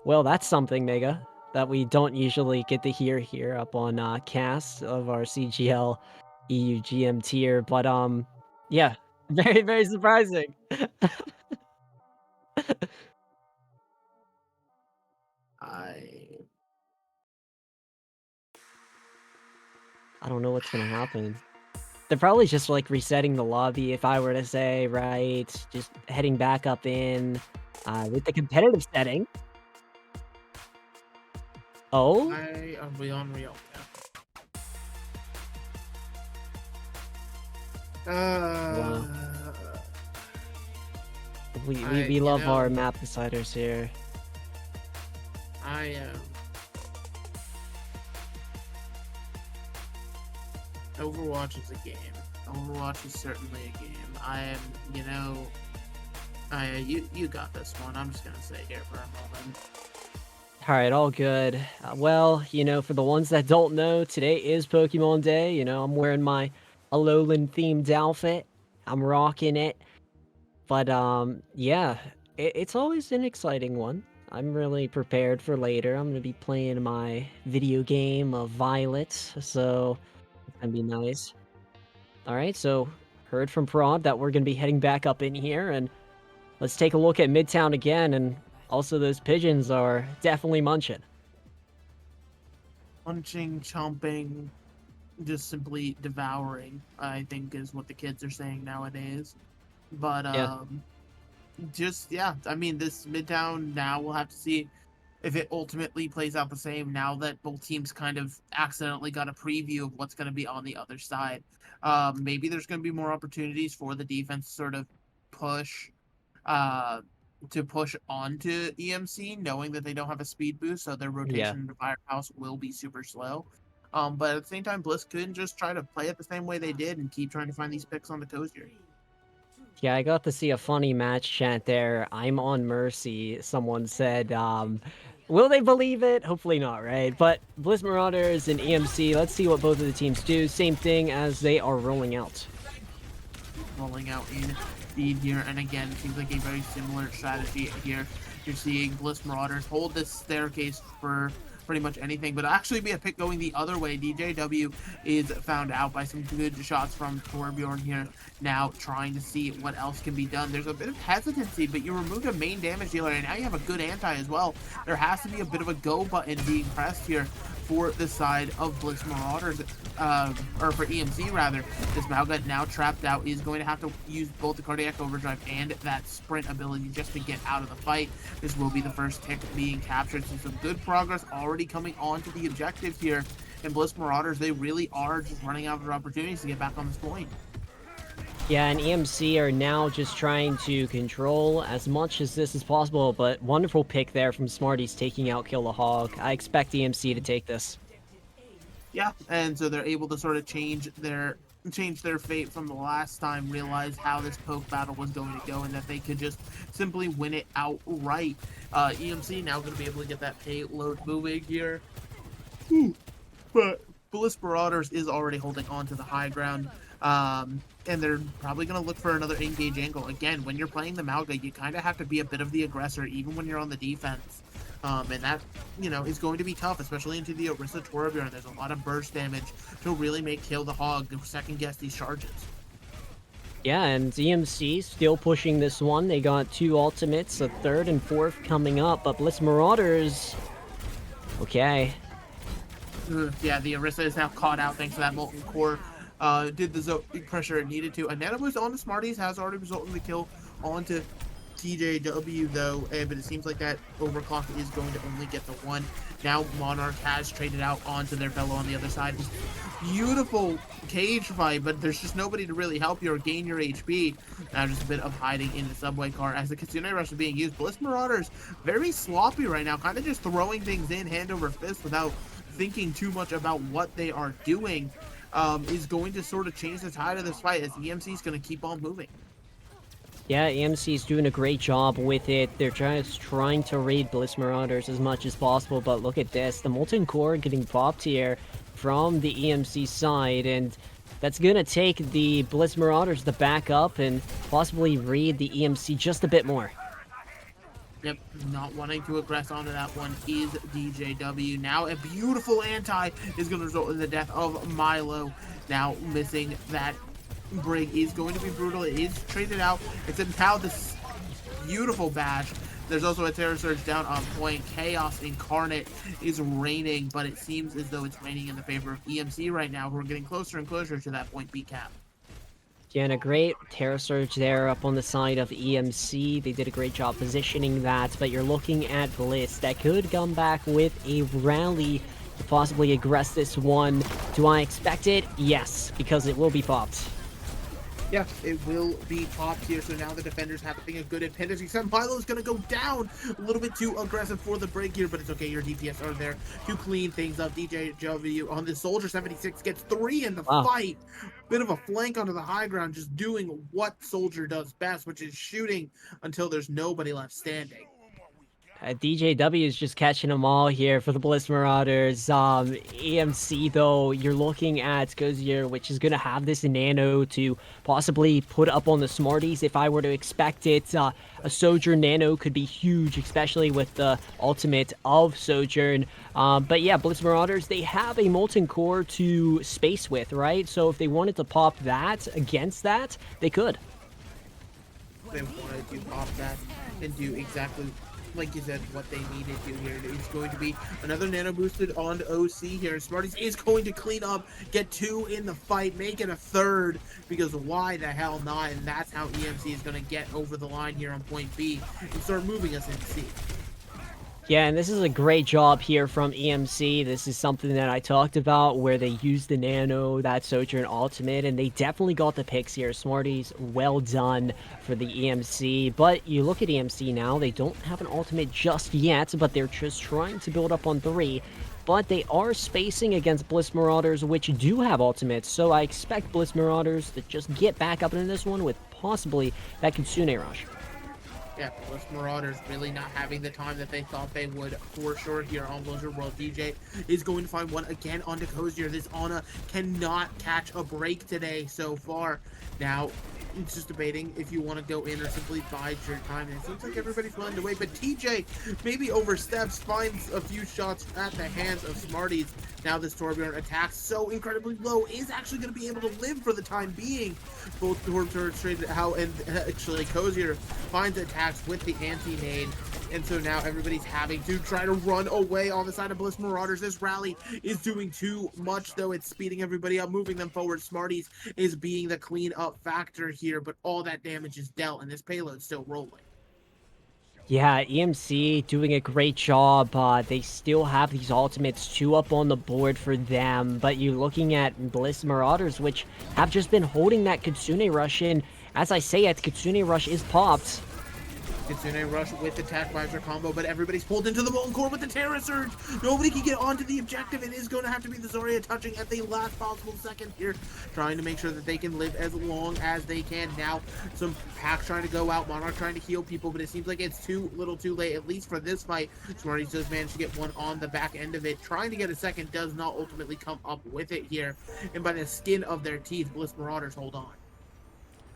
Well, that's something, Mega, that we don't usually get to hear here up on cast of our CGL EUGM tier, but yeah, very, very surprising. I don't know what's gonna happen. They're probably just like resetting the lobby, if I were to say, right? Just heading back up in with the competitive setting. Oh? Are we on real? Wow. We love our map deciders here. Overwatch is a game. Overwatch is certainly a game. You got this one. I'm just gonna sit here for a moment. Alright, all good. Well, for the ones that don't know, today is Pokemon Day. I'm wearing my Alolan themed outfit. I'm rocking it. But, yeah, it's always an exciting one. I'm really prepared for later. I'm going to be playing my video game of Violet, so it's going to be nice. Alright, so heard from Prod that we're going to be heading back up in here, and let's take a look at Midtown again, and also those pigeons are definitely munching. Munching, chomping, just simply devouring, I think is what the kids are saying nowadays. But, I mean, this Midtown, now we'll have to see if it ultimately plays out the same now that both teams kind of accidentally got a preview of what's going to be on the other side. Maybe there's going to be more opportunities for the defense to sort of push onto EMC, knowing that they don't have a speed boost, so their rotation into Firehouse will be super slow. But at the same time, Bliss couldn't just try to play it the same way they did and keep trying to find these picks on the Cozier. Yeah, I got to see a funny match chant there. I'm on Mercy, someone said. Will they believe it? Hopefully not, right? But Bliss Marauders and EMC, let's see what both of the teams do. Same thing as they are rolling out. Rolling out in speed here, and again, it seems like a very similar strategy here. You're seeing Bliss Marauders hold this staircase for pretty much anything, but actually be a pick going the other way. DJW is found out by some good shots from Torbjorn here, now trying to see what else can be done. There's a bit of hesitancy, but you removed a main damage dealer, and now you have a good anti as well. There has to be a bit of a go button being pressed here for the side of Bliss Marauders, or for EMC rather. This Mauga now trapped out is going to have to use both the Cardiac Overdrive and that sprint ability just to get out of the fight. This will be the first tick being captured, so some good progress already coming on to the objectives here. And Bliss Marauders, they really are just running out of opportunities to get back on this point. Yeah, and EMC are now just trying to control as much as this is possible, but wonderful pick there from Smarties taking out Kill the Hog. I expect EMC to take this. Yeah, and so they're able to sort of change their fate from the last time, realize how this poke battle was going to go, and that they could just simply win it outright. EMC now going to be able to get that payload moving here. But Bliss Marauders is already holding on to the high ground. And they're probably going to look for another engage angle. Again, when you're playing the Mauga, you kind of have to be a bit of the aggressor, even when you're on the defense. And that, is going to be tough, especially into the Orisa Torbjorn. There's a lot of burst damage to really make Kill the Hog second-guess these charges. Yeah, and EMC still pushing this one. They got 2 ultimates, a 3rd and 4th coming up, but Bliss Marauders... Okay. Yeah, the Orisa is now caught out thanks to that Molten Core. Did the pressure it needed to. A Nano Boost on the Smarties has already resulted in the kill onto TJW, though, but it seems like that overclock is going to only get the 1. Now Monarch has traded out onto their fellow on the other side. This beautiful cage fight, but there's just nobody to really help you or gain your HP. Now just a bit of hiding in the subway car as the Kitsune Rush is being used. Bliss Marauders, very sloppy right now, kind of just throwing things in hand over fist without thinking too much about what they are doing. Is going to sort of change the tide of this fight as EMC is going to keep on moving. Yeah, EMC is doing a great job with it. They're just trying to raid Bliss Marauders as much as possible, but look at this. The Molten Core getting popped here from the EMC side, and that's going to take the Bliss Marauders to back up and possibly raid the EMC just a bit more. Yep, not wanting to aggress onto that one is DJW. Now a beautiful anti is going to result in the death of Milo. Now missing that break is going to be brutal. It is traded out. It's now this beautiful bash. There's also a Terror Surge down on point. Chaos Incarnate is reigning, but it seems as though it's reigning in the favor of EMC right now, who are getting closer and closer to that point B cap. Yeah, and a great Terror Surge there up on the side of EMC. They did a great job positioning that, but you're looking at Bliss that could come back with a rally to possibly aggress this one. Do I expect it? Yes, because it will be popped. Yeah, it will be popped here, so now the defenders having a good advantage. Except Milo's going to go down a little bit too aggressive for the break here, but it's okay. Your DPS are there to clean things up. DJW on the Soldier 76 gets 3 in the fight. Bit of a flank onto the high ground, just doing what Soldier does best, which is shooting until there's nobody left standing. DJW is just catching them all here for the Bliss Marauders. EMC, though, you're looking at Gozier, which is going to have this Nano to possibly put up on the Smarties if I were to expect it. A Sojourn Nano could be huge, especially with the ultimate of Sojourn. But yeah, Bliss Marauders, they have a Molten Core to space with, right? So if they wanted to pop that against that, they could. They wanted to pop that and do exactly like you said, what they needed to here. It's going to be another nano boosted on OC here. Smarties is going to clean up, get 2 in the fight, make it a 3rd, because why the hell not? And that's how EMC is going to get over the line here on point B and start moving us into C. Yeah, and this is a great job here from EMC. This is something that I talked about where they used the Nano, that Sojourn ultimate, and they definitely got the picks here. Smarties, well done for the EMC. But you look at EMC now, they don't have an ultimate just yet, but they're just trying to build up on 3. But they are spacing against Bliss Marauders, which do have ultimates, so I expect Bliss Marauders to just get back up into this one with possibly that Kitsune Rush. Yeah, Bliss Marauders really not having the time that they thought they would for sure here on Blizzard World. DJ is going to find one again onto Cozier. This Ana cannot catch a break today so far. Now, it's just debating if you want to go in or simply bide your time. And it seems like everybody's willing to wait, but TJ maybe oversteps, finds a few shots at the hands of Smarties. Now this Torbjorn attack so incredibly low is actually going to be able to live for the time being. Both turrets traded out, and actually Cozier finds attacks with the anti-nade. And so now everybody's having to try to run away on the side of Bliss Marauders. This rally is doing too much, though. It's speeding everybody up, moving them forward. Smarties is being the clean-up factor here, but all that damage is dealt, and this payload's still rolling. Yeah, EMC doing a great job. They still have these ultimates 2 up on the board for them, but you're looking at Bliss Marauders, which have just been holding that Kitsune Rush in. As I say it, Kitsune Rush is popped. Kitsune Rush with Attack Visor combo, but everybody's pulled into the Molten Core with the Terra Surge. Nobody can get onto the objective. It is going to have to be the Zarya touching at the last possible second here, trying to make sure that they can live as long as they can. Now, some packs trying to go out, Monarch trying to heal people, but it seems like it's too little too late, at least for this fight. Smarties does manage to get one on the back end of it. Trying to get a second does not ultimately come up with it here, and by the skin of their teeth, Bliss Marauders hold on.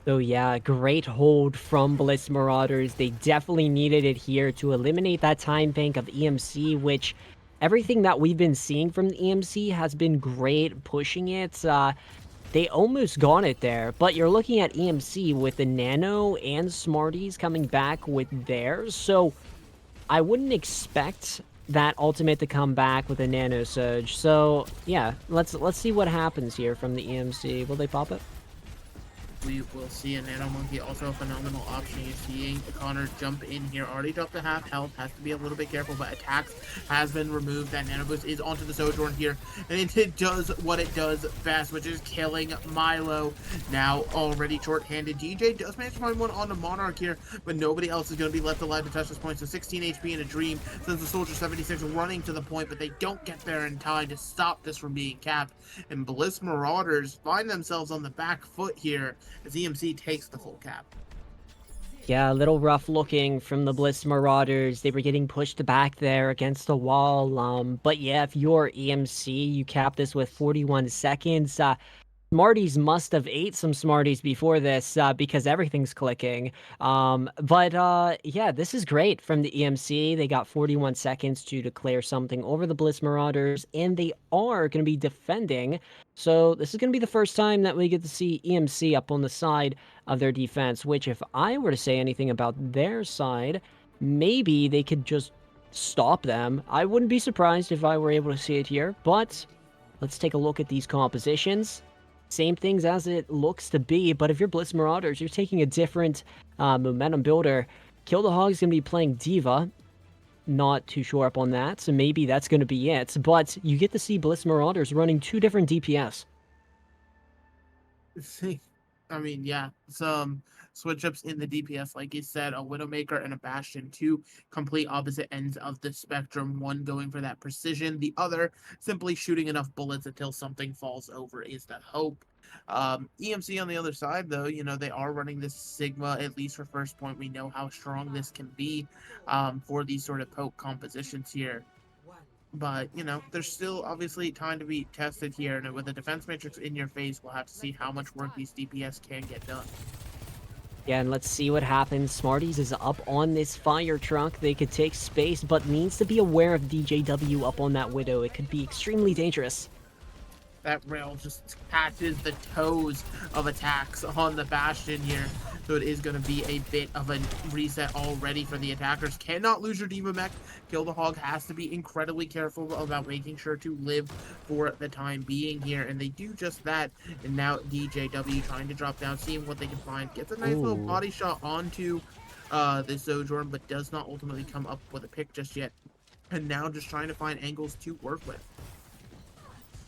So yeah, great hold from Bliss Marauders. They definitely needed it here to eliminate that time bank of EMC, which everything that we've been seeing from the EMC has been great, pushing it. They almost got it there, but you're looking at EMC with the Nano and Smarties coming back with theirs, so I wouldn't expect that ultimate to come back with a Nano Surge. So yeah, let's see what happens here from the EMC. Will they pop it? We will see a Nano Monkey, also a phenomenal option. You're seeing Connor jump in here, already dropped to half health, has to be a little bit careful, but attacks has been removed. That Nano Boost is onto the Sojourn here, and it does what it does best, which is killing Milo. Now already short-handed. DJ does manage to find one on the Monarch here, but nobody else is going to be left alive to touch this point, so 16 HP in a dream sends the Soldier 76 running to the point, but they don't get there in time to stop this from being capped, and Bliss Marauders find themselves on the back foot here as EMC takes the full cap. Yeah, a little rough looking from the Bliss Marauders. They were getting pushed back there against the wall. But yeah, if you're EMC, you cap this with 41 seconds. Smarties must have ate some Smarties before this because everything's clicking. Yeah, this is great from the EMC. They got 41 seconds to declare something over the Bliss Marauders, and they are going to be defending. So this is going to be the first time that we get to see EMC up on the side of their defense, which if I were to say anything about their side, maybe they could just stop them. I wouldn't be surprised if I were able to see it here, but let's take a look at these compositions. Same things as it looks to be, but if you're Bliss Marauders, you're taking a different momentum builder. Kill the Hog's going to be playing Diva. Not too sure up on that, so maybe that's going to be it. But you get to see Bliss Marauders running 2 different DPS. I mean, yeah, some switch-ups in the DPS, like you said, a Widowmaker and a Bastion, 2 complete opposite ends of the spectrum, one going for that precision, the other simply shooting enough bullets until something falls over is the hope. EMC on the other side, though, you know, they are running this Sigma, at least for first point. We know how strong this can be for these sort of poke compositions here. But, you know, there's still obviously time to be tested here, and with a defense matrix in your face, we'll have to see how much work these DPS can get done. Yeah, and let's see what happens. Smarties is up on this fire truck. They could take space, but needs to be aware of DJW up on that Widow. It could be extremely dangerous. That rail just catches the toes of attacks on the Bastion here. So it is going to be a bit of a reset already for the attackers. Cannot lose your Diva mech. Kill the Hog has to be incredibly careful about making sure to live for the time being here. And they do just that. And now DJW trying to drop down, seeing what they can find. Gets a nice little body shot onto the Sojourn, but does not ultimately come up with a pick just yet. And now just trying to find angles to work with.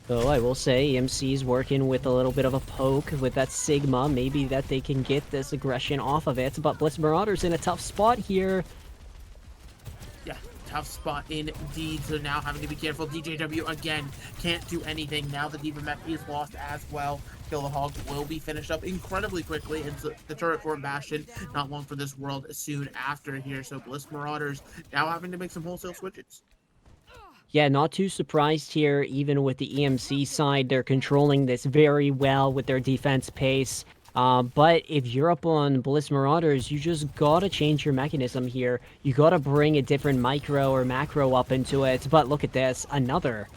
So I will say EMC's working with a little bit of a poke with that Sigma. Maybe that they can get this aggression off of it. But Bliss Marauders in a tough spot here. Yeah, tough spot indeed. So now having to be careful. DJW again can't do anything. Now the Diva mech is lost as well. Kill the Hog will be finished up incredibly quickly. And so the turret for Bastion, not long for this world soon after here. So Bliss Marauders now having to make some wholesale switches. Yeah, not too surprised here, even with the EMC side. They're controlling this very well with their defense pace. But if you're up on Bliss Marauders, you just gotta change your mechanism here. You gotta bring a different micro or macro up into it. But look at this, another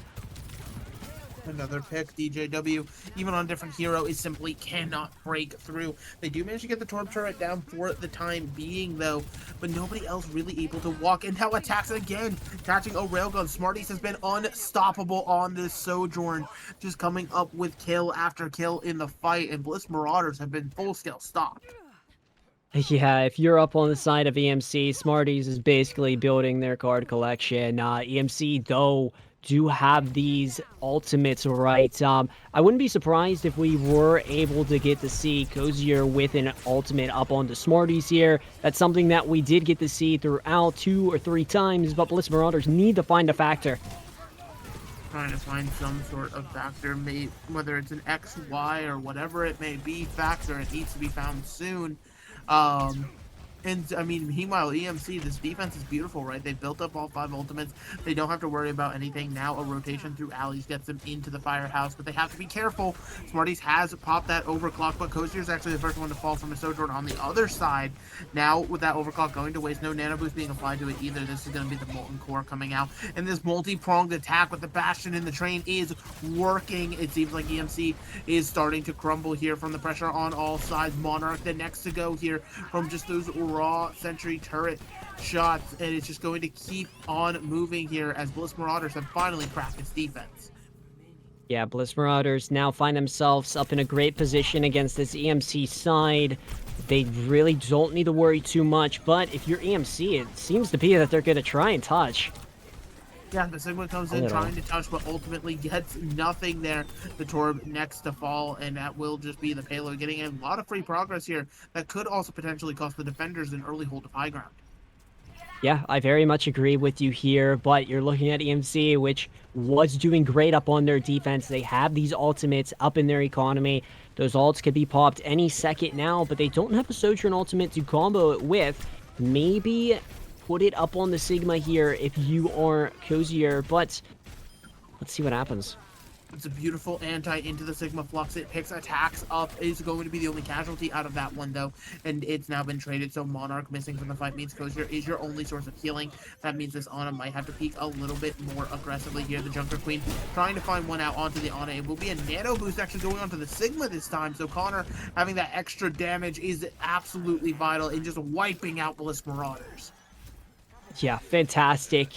Another pick, DJW, even on a different hero, is simply cannot break through. They do manage to get the Torb turret down for the time being, though, but nobody else really able to walk. And now attacks again, catching a railgun. Smarties has been unstoppable on this Sojourn, just coming up with kill after kill in the fight, and Bliss Marauders have been full-scale stopped. Yeah, if you're up on the side of EMC, Smarties is basically building their card collection. EMC, though, do have these ultimates, right? I wouldn't be surprised if we were able to get to see Cozier with an ultimate up onto Smarties here. That's something that we did get to see throughout 2 or 3 times, but Bliss Marauders need to find a factor. Trying to find some sort of factor, whether it's an X, Y, or whatever it may be, factor, it needs to be found soon. And I mean, meanwhile, EMC, this defense is beautiful, right? They built up all 5 ultimates. They don't have to worry about anything. Now a rotation through alleys gets them into the firehouse, but they have to be careful. Smarties has popped that overclock, but Kozier's actually the first one to fall from a Sojourn on the other side. Now with that overclock going to waste, no nano boost being applied to it either. This is going to be the Molten Core coming out, and this multi-pronged attack with the Bastion in the train is working. It seems like EMC is starting to crumble here from the pressure on all sides. Monarch the next to go here from just those raw Sentry turret shots, and it's just going to keep on moving here as Bliss Marauders have finally cracked its defense. Yeah, Bliss Marauders now find themselves up in a great position against this EMC side. They really don't need to worry too much, but if you're EMC, it seems to be that they're going to try and touch. Yeah, the Sigma comes in trying to touch, but ultimately gets nothing there. The Torb next to fall, and that will just be the payload. Getting a lot of free progress here that could also potentially cost the defenders an early hold of high ground. Yeah, I very much agree with you here, but you're looking at EMC, which was doing great up on their defense. They have these ultimates up in their economy. Those ults could be popped any second now, but they don't have a Sojourn ultimate to combo it with. Maybe put it up on the Sigma here if you are Cozier, but let's see what happens. It's a beautiful anti into the Sigma Flux. It picks attacks up. Is going to be the only casualty out of that one, though. And it's now been traded, so Monarch missing from the fight means Cozier is your only source of healing. That means this Ana might have to peek a little bit more aggressively here. The Junker Queen trying to find one out onto the Ana. It will be a nano boost actually going onto the Sigma this time. So Connor having that extra damage is absolutely vital in just wiping out Bliss Marauders. Yeah, fantastic.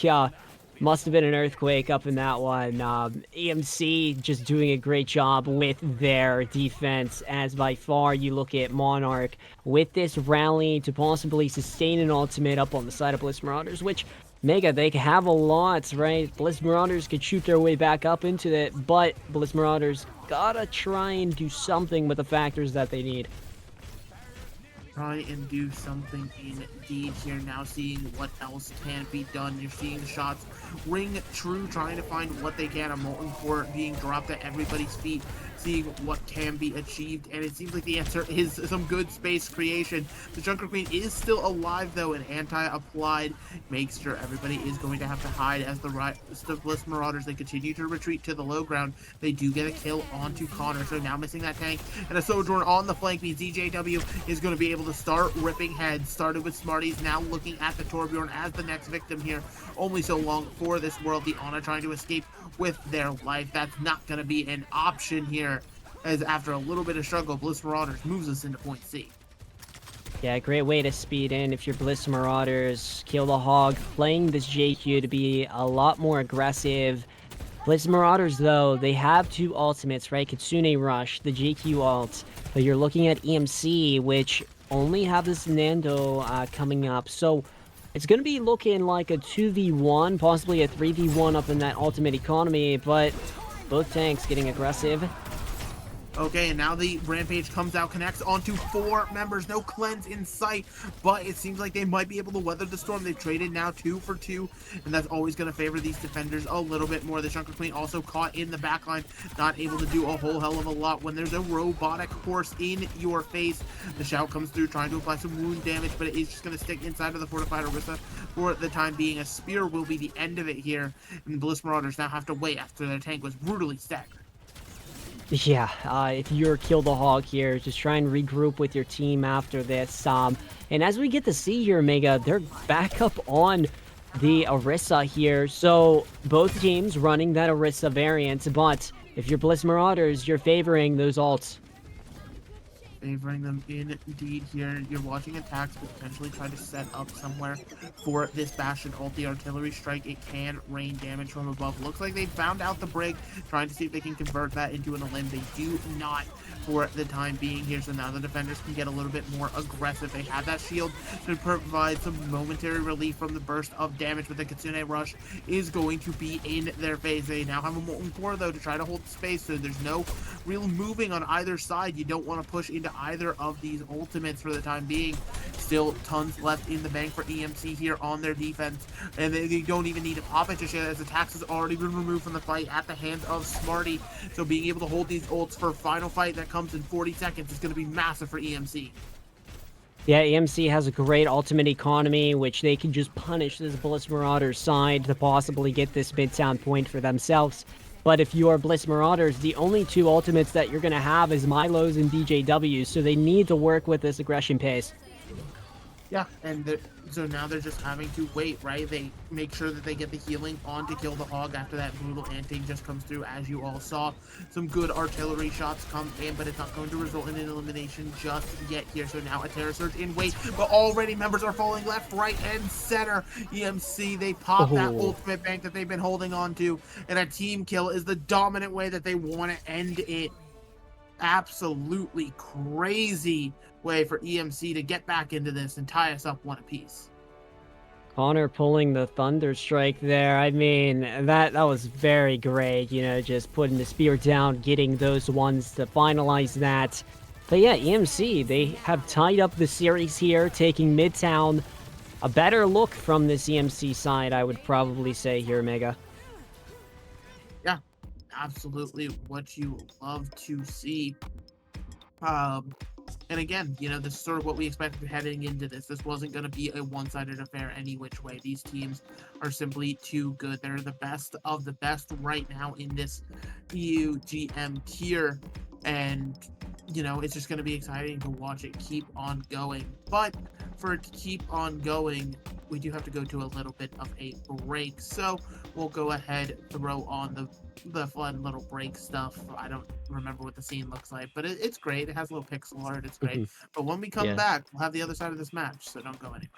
Must have been an earthquake up in that one. EMC just doing a great job with their defense, as by far you look at Monarch with this rally to possibly sustain an ultimate up on the side of Bliss Marauders, which, Mega, they have a lot, right? Bliss Marauders could shoot their way back up into it, but Bliss Marauders gotta try and do something with the factors that they need. Try and do something indeed here now, seeing what else can be done. You're seeing the shots ring true, trying to find what they can. A Molten Core being dropped at everybody's feet, seeing what can be achieved, and it seems like the answer is some good space creation. The Junker Queen is still alive, though, and anti-applied makes sure everybody is going to have to hide as the rest of Bliss Marauders, they continue to retreat to the low ground. They do get a kill onto Connor, so now missing that tank, and a Sojourn on the flank means DJW is going to be able to start ripping heads. Started with Smarties, now looking at the Torbjorn as the next victim here. Only so long for this world. The Ana trying to escape with their life. That's not going to be an option here, as after a little bit of struggle, Bliss Marauders moves us into point C. Yeah, great way to speed in if you're Bliss Marauders. Kill the Hog, playing this JQ to be a lot more aggressive. Bliss Marauders, though, they have 2 ultimates, right? Kitsune Rush, the JQ ult. But you're looking at EMC, which only have this Nando coming up. So it's going to be looking like a 2v1, possibly a 3v1 up in that ultimate economy, but both tanks getting aggressive. Okay, and now the Rampage comes out, connects onto 4 members. No cleanse in sight, but it seems like they might be able to weather the storm. They've traded now 2 for 2, and that's always going to favor these defenders a little bit more. The Junker Queen also caught in the backline, not able to do a whole hell of a lot when there's a robotic horse in your face. The shout comes through, trying to apply some wound damage, but it is just going to stick inside of the fortified Orisa for the time being. A spear will be the end of it here, and Bliss Marauders now have to wait after their tank was brutally staggered. Yeah, if you're Kill the Hog here, just try and regroup with your team after this. And as we get to see here, Mega, they're back up on the Orisa here. So both teams running that Orisa variant, but if you're Bliss Marauders, you're favoring those ults. Favoring them indeed here. You're watching attacks potentially try to set up somewhere for this Bastion ult. The artillery strike, it can rain damage from above. Looks like they found out the break, trying to see if they can convert that into an elim. They do not for the time being here, so now the defenders can get a little bit more aggressive. They have that shield to provide some momentary relief from the burst of damage, but the Kitsune Rush is going to be in their face. They now have a Molten Core, though, to try to hold the space, so there's no real moving on either side. You don't want to push into either of these ultimates for the time being. Still tons left in the bank for EMC here on their defense, and they don't even need to pop it just yet, as attacks has already been removed from the fight at the hands of Smarty. So being able to hold these ults for a final fight that comes in 40 seconds is going to be massive for EMC. Yeah, EMC has a great ultimate economy, which they can just punish this Bliss Marauders side to possibly get this Midtown point for themselves. But if you are Bliss Marauders, the only two ultimates that you're going to have is Milo's and DJW, so they need to work with this aggression pace. Yeah, and so now they're just having to wait, right? They make sure that they get the healing on to kill the hog after that brutal anting just comes through, as you all saw. Some good artillery shots come in, but it's not going to result in an elimination just yet here. So now a Terror Surge in wait, but already members are falling left, right, and center. EMC, they pop that ultimate bank that they've been holding on to, and a team kill is the dominant way that they want to end it. Absolutely crazy way for EMC to get back into this and tie us up one apiece. Connor pulling the Thunder Strike there. I mean, that was very great, you know, just putting the spear down, getting those ones to finalize that. But yeah, EMC, they have tied up the series here, taking Midtown. A better look from this EMC side, I would probably say here, Mega. Yeah, absolutely what you love to see. And again, you know, this is sort of what we expected heading into this. This wasn't going to be a one-sided affair any which way. These teams are simply too good. They're the best of the best right now in this EUGM tier. And, you know, it's just going to be exciting to watch it keep on going. But for it to keep on going, we do have to go to a little bit of a break. So we'll go ahead, throw on the fun little break stuff. I don't remember what the scene looks like, but it's great. It has a little pixel art. It's great. But when we come back, we'll have the other side of this match, so don't go anywhere.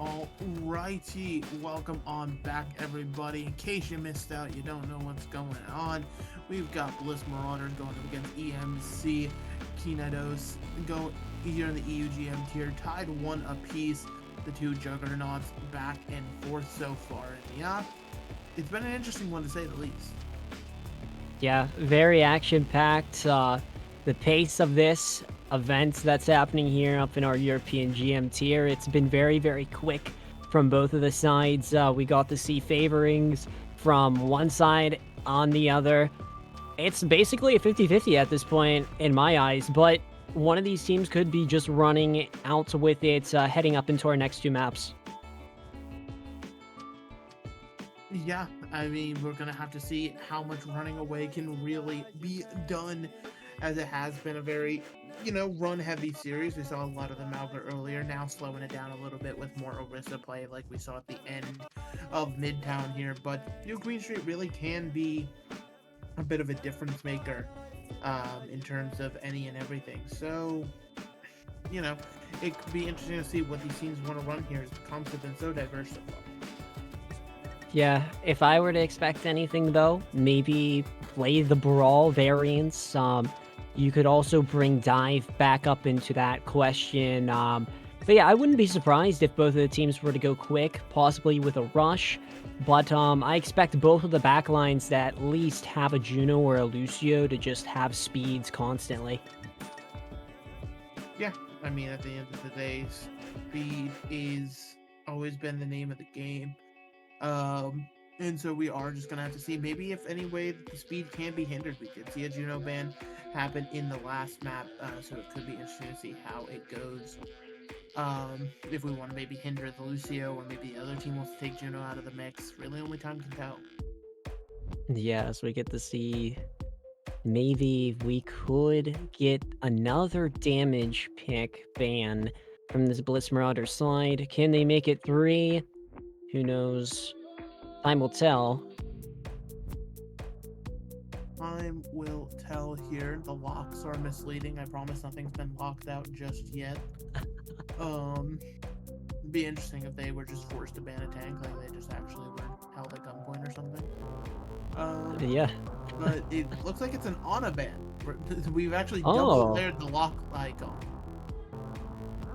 Alrighty, welcome on back, everybody. In case you missed out, you don't know what's going on. We've got Bliss Marauders going up against EMC. Kinaidos go here in the EUGM tier, tied 1 apiece. The two juggernauts back and forth so far, and yeah, it's been an interesting one to say the least. Yeah, very action-packed. The pace of this event that's happening here up in our European GM tier, it's been very, very quick from both of the sides. We got to see favorings from one side on the other. It's basically a 50-50 at this point in my eyes, but one of these teams could be just running out with it, heading up into our next 2 maps. Yeah, I mean, we're going to have to see how much running away can really be done, as it has been a very, run-heavy series. We saw a lot of the Malga earlier, now slowing it down a little bit with more Orisa play like we saw at the end of Midtown here. But New Queen Street really can be a bit of a difference maker in terms of any and everything. So, it could be interesting to see what these teams want to run here, as the comps have been so diverse so far. Yeah, if I were to expect anything, though, maybe play the Brawl variants. You could also bring Dive back up into that question. But yeah, I wouldn't be surprised if both of the teams were to go quick, possibly with a rush. But I expect both of the backlines to at least have a Juno or a Lucio to just have speeds constantly. Yeah, I mean, at the end of the day, speed is always been the name of the game. And so we are just going to have to see maybe if any way the speed can be hindered. We did see a Juno ban happen in the last map, so it could be interesting to see how it goes. If we want to maybe hinder the Lucio, or maybe the other team wants to take Juno out of the mix, really only time can tell. Yeah, so we get to see maybe we could get another damage pick ban from this Bliss Marauder side. Can they make it 3? Who knows? Time will tell. Time will tell here. The locks are misleading. I promise nothing's been locked out just yet. It'd be interesting if they were just forced to ban a tank, like they just actually were held at gunpoint or something. Yeah. But it looks like it's an Ana ban. We've actually double layered the lock icon.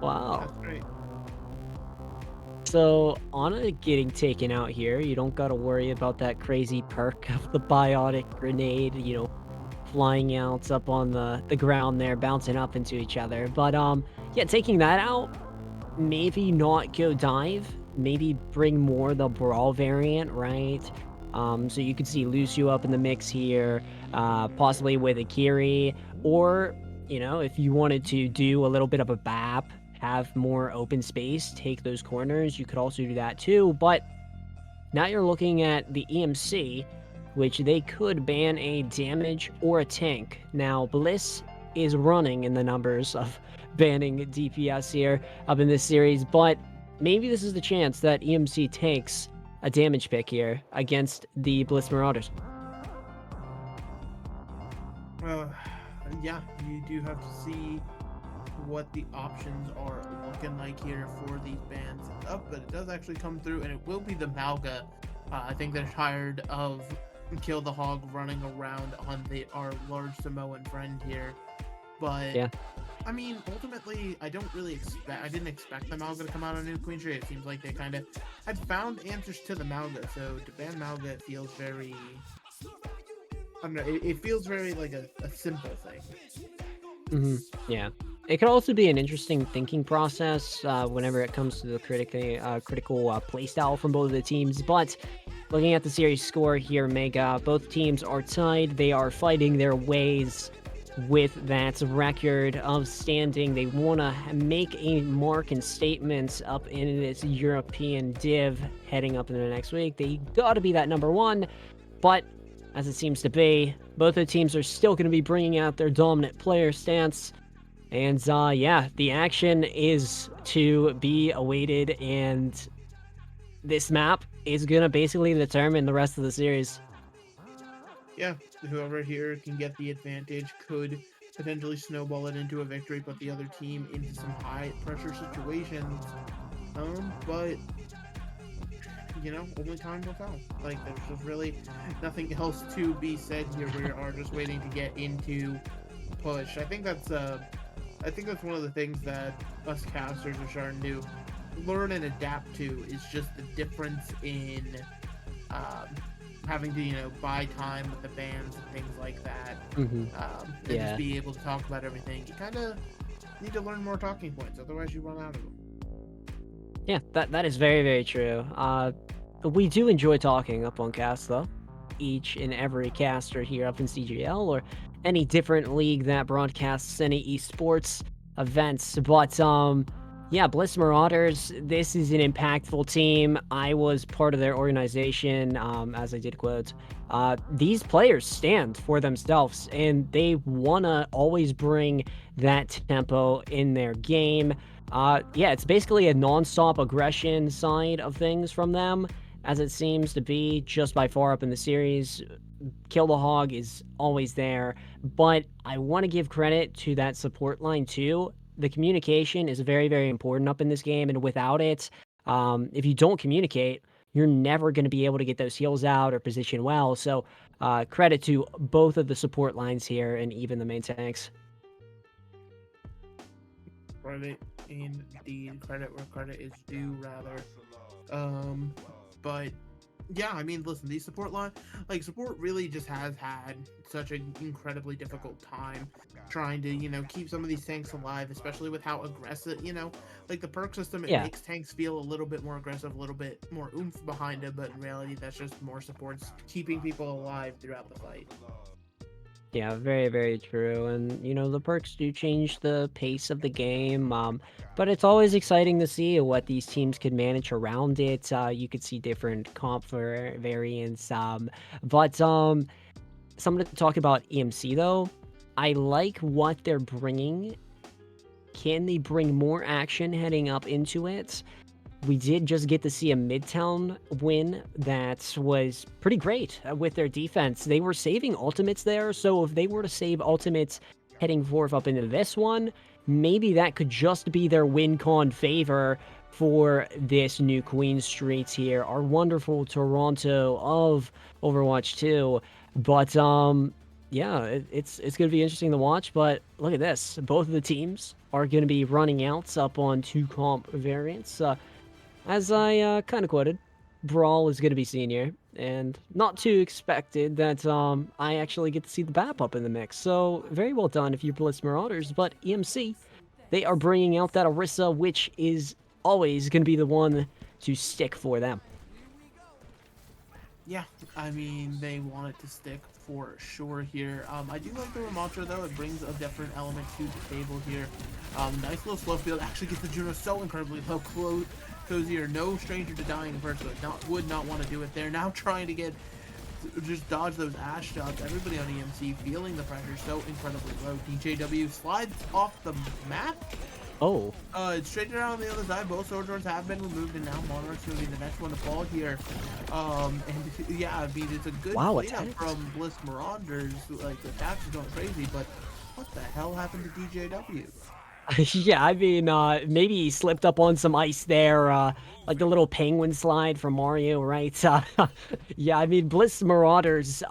Wow. That's great. So, Ana getting taken out here, you don't gotta worry about that crazy perk of the biotic grenade, flying out up on the ground there, bouncing up into each other. But, yeah, taking that out, maybe not go Dive, maybe bring more the Brawl variant, right? So you could see Lucio up in the mix here, possibly with Akiri, or, if you wanted to do a little bit of a BAP, have more open space, take those corners, you could also do that too. But now you're looking at the EMC, which they could ban a damage or a tank. Now, Bliss is running in the numbers of banning DPS here up in this series, but maybe this is the chance that EMC takes a damage pick here against the Bliss Marauders. Yeah, you do have to see what the options are looking like here for these bans up, but it does actually come through, and it will be the Malga. I think they're tired of Kill the Hog running around on our large Samoan friend here, but yeah. I mean, ultimately, I didn't expect the Malga to come out on New Queen Street. It seems like they kind of had found answers to the Malga, so to ban Malga feels very, I don't know, it feels very like a simple thing. Yeah. It could also be an interesting thinking process whenever it comes to the critical playstyle from both of the teams. But looking at the series score here, Mega, both teams are tied. They are fighting their ways with that record of standing. They want to make a mark and statements up in this European div heading up into the next week. They got to be that number 1. But as it seems to be, both of the teams are still going to be bringing out their dominant player stance. And, yeah, the action is to be awaited, and this map is going to basically determine the rest of the series. Yeah, whoever here can get the advantage could potentially snowball it into a victory, put the other team into some high-pressure situations. But you know, only time will tell. Like, there's just really nothing else to be said here. We are just waiting to get into push. I think that's one of the things that us casters are starting to learn and adapt to, is just the difference in having to, you know, buy time with the bands and things like that. And just be able to talk about everything. You kind of need to learn more talking points, otherwise you run out of them. Yeah, that is very, very true. We do enjoy talking up on cast, though. Each and every caster here up in CGL or any different league that broadcasts any esports events. But yeah, Bliss Marauders, this is an impactful team. I was part of their organization, as I did quote. These players stand for themselves, and they want to always bring that tempo in their game. Yeah, it's basically a non-stop aggression side of things from them, as it seems to be just by far up in the series. Kill the Hog is always there, but I want to give credit to that support line too. The communication is very, very important up in this game, and without it, if you don't communicate, you're never going to be able to get those heals out or position well. So credit to both of the support lines here and even the main tanks. Credit indeed. Credit where credit is due, rather. But yeah, I mean, listen, these support really just has had such an incredibly difficult time trying to, you know, keep some of these tanks alive, especially with how aggressive, you know, like the perk system, it makes tanks feel a little bit more aggressive, a little bit more oomph behind it, but in reality, that's just more supports keeping people alive throughout the fight. Yeah, very, very true. And, you know, the perks do change the pace of the game. But it's always exciting to see what these teams can manage around it. You could see different comp variants. But something to talk about EMC, though. I like what they're bringing. Can they bring more action heading up into it? We did just get to see a Midtown win that was pretty great with their defense. They were saving ultimates there, so if they were to save ultimates heading forth up into this one, maybe that could just be their win con favor for this new Queen Street here, our wonderful Toronto of Overwatch 2. But yeah, it's going to be interesting to watch, but look at this. Both of the teams are going to be running out up on 2 comp variants. As I kind of quoted, Brawl is going to be senior, and not too expected that I actually get to see the BAP up in the mix. So very well done if you're Bliss Marauders, but EMC, they are bringing out that Orisa, which is always going to be the one to stick for them. Yeah, I mean, they want it to stick for sure here. I do like the Ramontra, though. It brings a different element to the table here. Nice little slow field. Actually gets the Juno so incredibly low. Cozier, no stranger to dying in first, but would not want to do it there. Now trying to just dodge those Ash shots. Everybody on EMC feeling the pressure so incredibly low. DJW slides off the map. Oh. Straight around on the other side. Both Sojourns have been removed, and now Monarch's going to be the next one to fall here. And yeah, I mean, it's a good cleanup from Bliss Marauders. Like, the attacks are going crazy, but what the hell happened to DJW? Yeah, I mean, maybe he slipped up on some ice there, like the little penguin slide from Mario, right? Yeah, I mean, Bliss Marauders,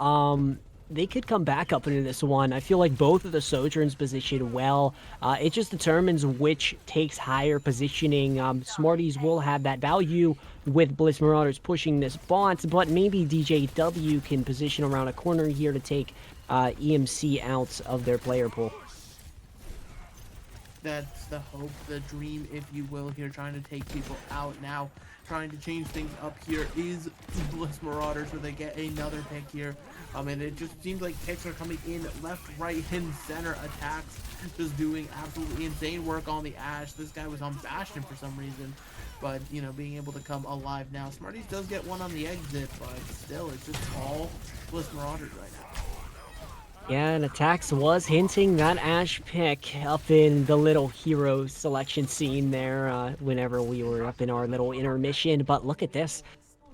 they could come back up into this one. I feel like both of the Sojourns position well. It just determines which takes higher positioning. Smarties will have that value with Bliss Marauders pushing this bot, but maybe DJW can position around a corner here to take EMC out of their player pool. That's the hope, the dream, if you will, here, trying to take people out now. Trying to change things up here is Bliss Marauders, so they get another pick here. And it just seems like picks are coming in left, right, and center. Attacks just doing absolutely insane work on the Ash. This guy was on Bastion for some reason, but, you know, being able to come alive now. Smarties does get one on the exit, but still, it's just all Bliss Marauders right now. Yeah, and Attacks was hinting that Ash pick up in the little hero selection scene there whenever we were up in our little intermission. But look at this.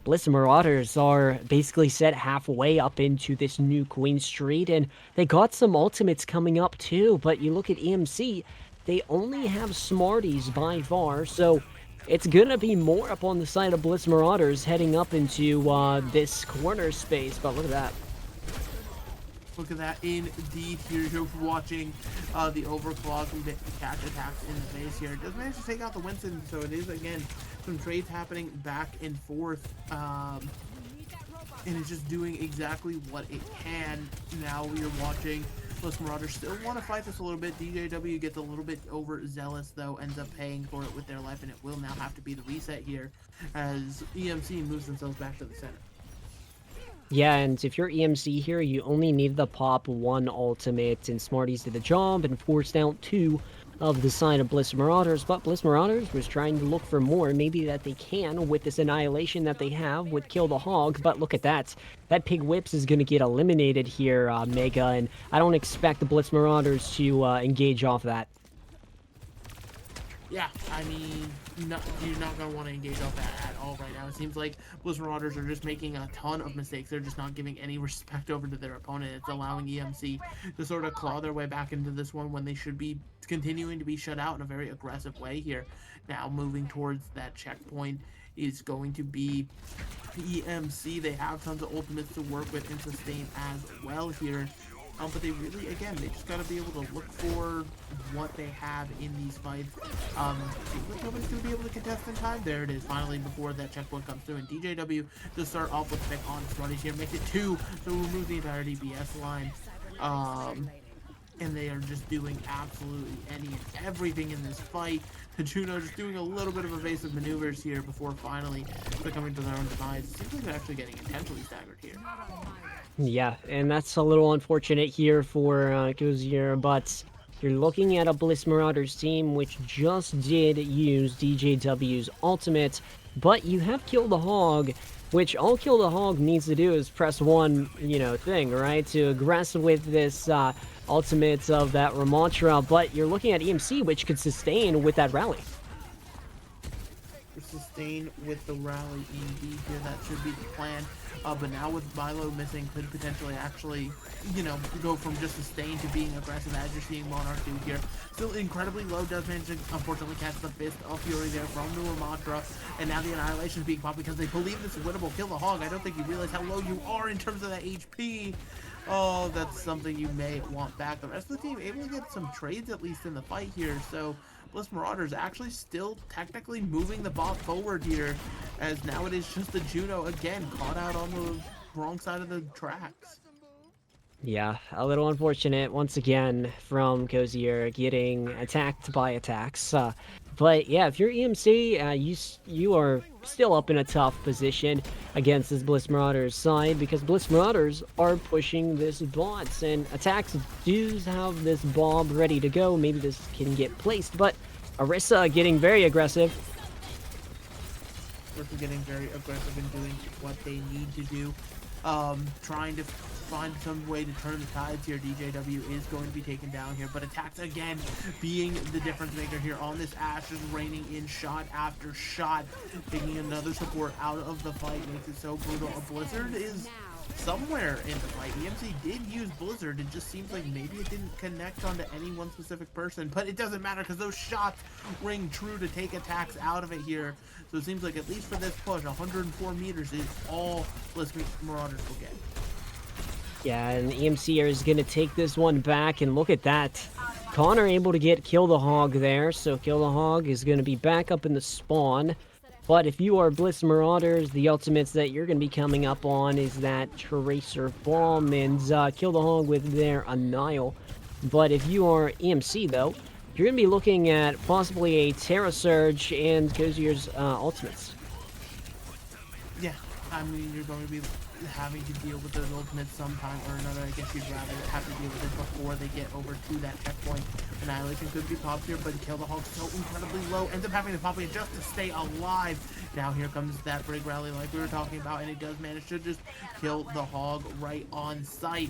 Bliss Marauders are basically set halfway up into this new Queen Street, and they got some ultimates coming up too. But you look at EMC, they only have Smarties by far, so it's gonna be more up on the side of Bliss Marauders heading up into this corner space, but look at that. Look at that, indeed. Here you're watching the overclock and catch attacks in the base here. It does manage to take out the Winston, so it is, again, some trades happening back and forth. And it's just doing exactly what it can. Now we are watching Bliss Marauders still want to fight this a little bit. DJW gets a little bit overzealous, though, ends up paying for it with their life, and it will now have to be the reset here as EMC moves themselves back to the center. Yeah, and if you're EMC here, you only need the pop 1 ultimate, and Smarties did the job and forced out 2 of the side of Bliss Marauders, but Bliss Marauders was trying to look for more, maybe that they can with this annihilation that they have with Kill the Hog, but look at that. That Pig Whips is going to get eliminated here, Mega, and I don't expect the Bliss Marauders to engage off that. Yeah, I mean, you're not going to want to engage off that at all right now. It seems like Bliss Marauders are just making a ton of mistakes. They're just not giving any respect over to their opponent. It's allowing EMC to sort of claw their way back into this one when they should be continuing to be shut out in a very aggressive way here. Now moving towards that checkpoint is going to be EMC. They have tons of ultimates to work with and sustain as well here. But they really, again, they just got to be able to look for what they have in these fights. Seems like nobody's going to be able to contest in time. There it is, finally, before that checkpoint comes through. And DJW to start off with pick on Smarties here, makes it 2, so remove the entire DPS line. And they are just doing absolutely any and everything in this fight. Juno just doing a little bit of evasive maneuvers here before finally succumbing to their own demise. It seems like they're actually getting intentionally staggered here. Yeah, and that's a little unfortunate here for Gozier, but you're looking at a Bliss Marauders team which just did use DJW's ultimate, but you have Kill the Hog, which all Kill the Hog needs to do is press one, thing, right, to aggress with this ultimate of that Ramontra, but you're looking at EMC, which could sustain with that rally. Sustain with the rally indeed here, that should be the plan. But now with Milo missing, could potentially actually, go from just sustain to being aggressive as you're seeing Monarch do here. Still incredibly low, does manage to unfortunately catch the Fist of Fury there from the Ramontra, and now the Annihilation is being popped because they believe this is winnable. Kill the Hog, I don't think you realize how low you are in terms of that HP. Oh, that's something you may want back. The rest of the team able to get some trades at least in the fight here, so Bliss Marauders actually still technically moving the ball forward here, as now it is just the Juno again caught out on the wrong side of the tracks. Yeah, a little unfortunate once again from Gozier getting attacked by attacks. But yeah, if you're EMC, you are still up in a tough position against this Bliss Marauders side because Bliss Marauders are pushing this bot, and attacks do have this bomb ready to go. Maybe this can get placed, but Orisa getting very aggressive. Orisa getting very aggressive and doing what they need to do. Trying to find some way to turn the tides here. DJW is going to be taken down here, but attacks again being the difference maker here on this Ashe, just raining in shot after shot, taking another support out of the fight, makes it so brutal. A Blizzard is somewhere in the fight. EMC did use Blizzard, it just seems like maybe it didn't connect onto any one specific person, but it doesn't matter because those shots ring true to take attacks out of it here. So it seems like at least for this push, 104 meters is all Bliss Marauders will get. Yeah, and EMC is going to take this one back, and look at that. Connor able to get Kill the Hog there, so Kill the Hog is going to be back up in the spawn. But if you are Bliss Marauders, the ultimates that you're going to be coming up on is that Tracer Bomb and Kill the Hog with their Annihil. But if you are EMC, though, you're going to be looking at possibly a Terra Surge and Gozier's ultimates. Yeah, I mean, you're going to be having to deal with those ultimates sometime or another. I guess you'd rather have to deal with it before they get over to that checkpoint. Annihilation could be popped here, but Kill the Hog so incredibly low, ends up having to pop it just to stay alive. Now here comes that Brig Rally like we were talking about, and it does manage to just kill the Hog right on sight.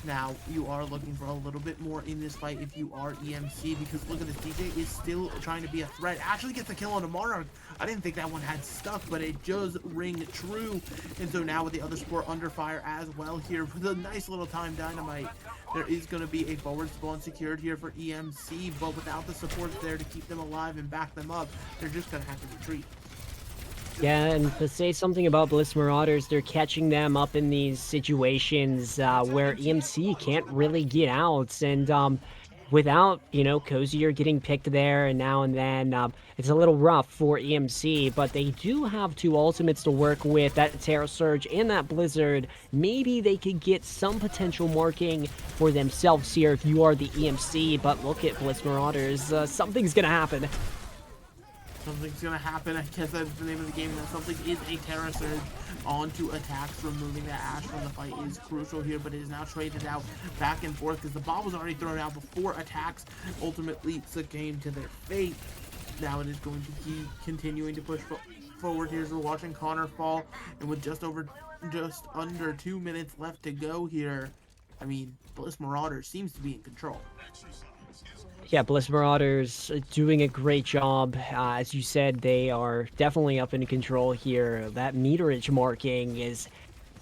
Now, you are looking for a little bit more in this fight if you are EMC, because look at this, DJ is still trying to be a threat. Actually gets a kill on a Monarch. I didn't think that one had stuck, but it does ring true. And so now with the other support under fire as well here, with a nice little time dynamite, there is going to be a forward spawn secured here for EMC, but without the support there to keep them alive and back them up, they're just going to have to retreat. Yeah, and to say something about Bliss Marauders, they're catching them up in these situations where EMC can't really get out, and without, Cozier getting picked there and now and then, it's a little rough for EMC, but they do have two ultimates to work with, that Terra Surge and that Blizzard. Maybe they could get some potential marking for themselves here if you are the EMC, but look at Bliss Marauders, something's gonna happen. Something's gonna happen. I guess that's the name of the game. Now, something is a Terra Surge onto attacks. Removing that Ash from the fight is crucial here, but it is now traded out back and forth because the bomb was already thrown out before attacks ultimately succumbed to their fate. Now it is going to keep continuing to push forward here as we're watching Connor fall, and with just under 2 minutes left to go here, I mean, Bliss Marauders seems to be in control. Yeah, Bliss Marauders doing a great job. As you said, they are definitely up in control here. That meterage marking is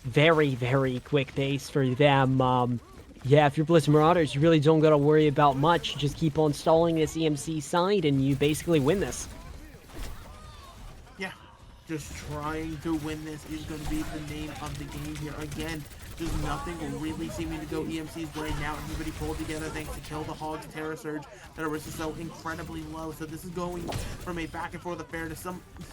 very, very quick pace for them. Yeah, if you're Bliss Marauders, you really don't got to worry about much. Just keep on stalling this EMC side, and you basically win this. Yeah, just trying to win this is going to be the name of the game here. Again, just nothing really seeming to go EMC's way now. Everybody pulled together thanks to Kill the Hog's Terra Surge. That was so incredibly low. So this is going from a back and forth affair to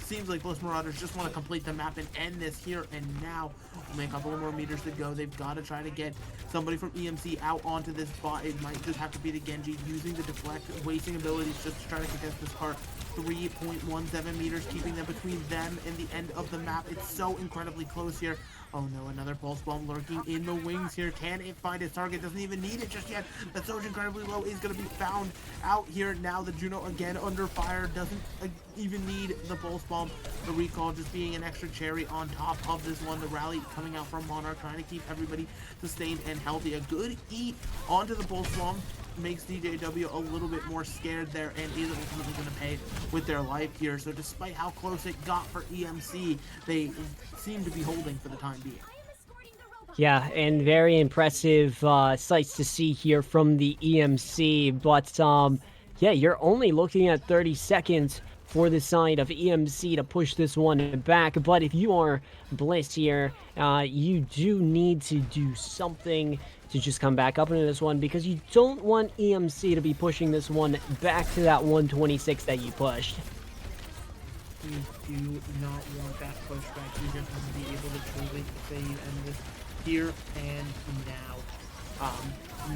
seems like Bliss Marauders just want to complete the map and end this here and now. Only a couple of more meters to go. They've got to try to get somebody from EMC out onto this bot. It might just have to be the Genji using the deflect, wasting abilities just to try to contest this part. 3.17 meters, keeping them between them and the end of the map. It's so incredibly close here. Oh no, another pulse bomb lurking in the wings here. Can it find its target? Doesn't even need it just yet. That Surge incredibly low is going to be found out here. Now the Juno again under fire. Doesn't even need the pulse bomb. The recall just being an extra cherry on top of this one. The rally coming out from Monarch, trying to keep everybody sustained and healthy. A good eat onto the pulse bomb makes DJW a little bit more scared there and is ultimately going to pay with their life here. So despite how close it got for EMC, they seem to be holding for the time being. Yeah, and very impressive sights to see here from the EMC, but yeah, you're only looking at 30 seconds for the side of EMC to push this one back, but if you are Bliss here, you do need to do something to just come back up into this one, because you don't want EMC to be pushing this one back to that 126 that you pushed. You do not want that pushback. You just want to be able to truly save and this here and now.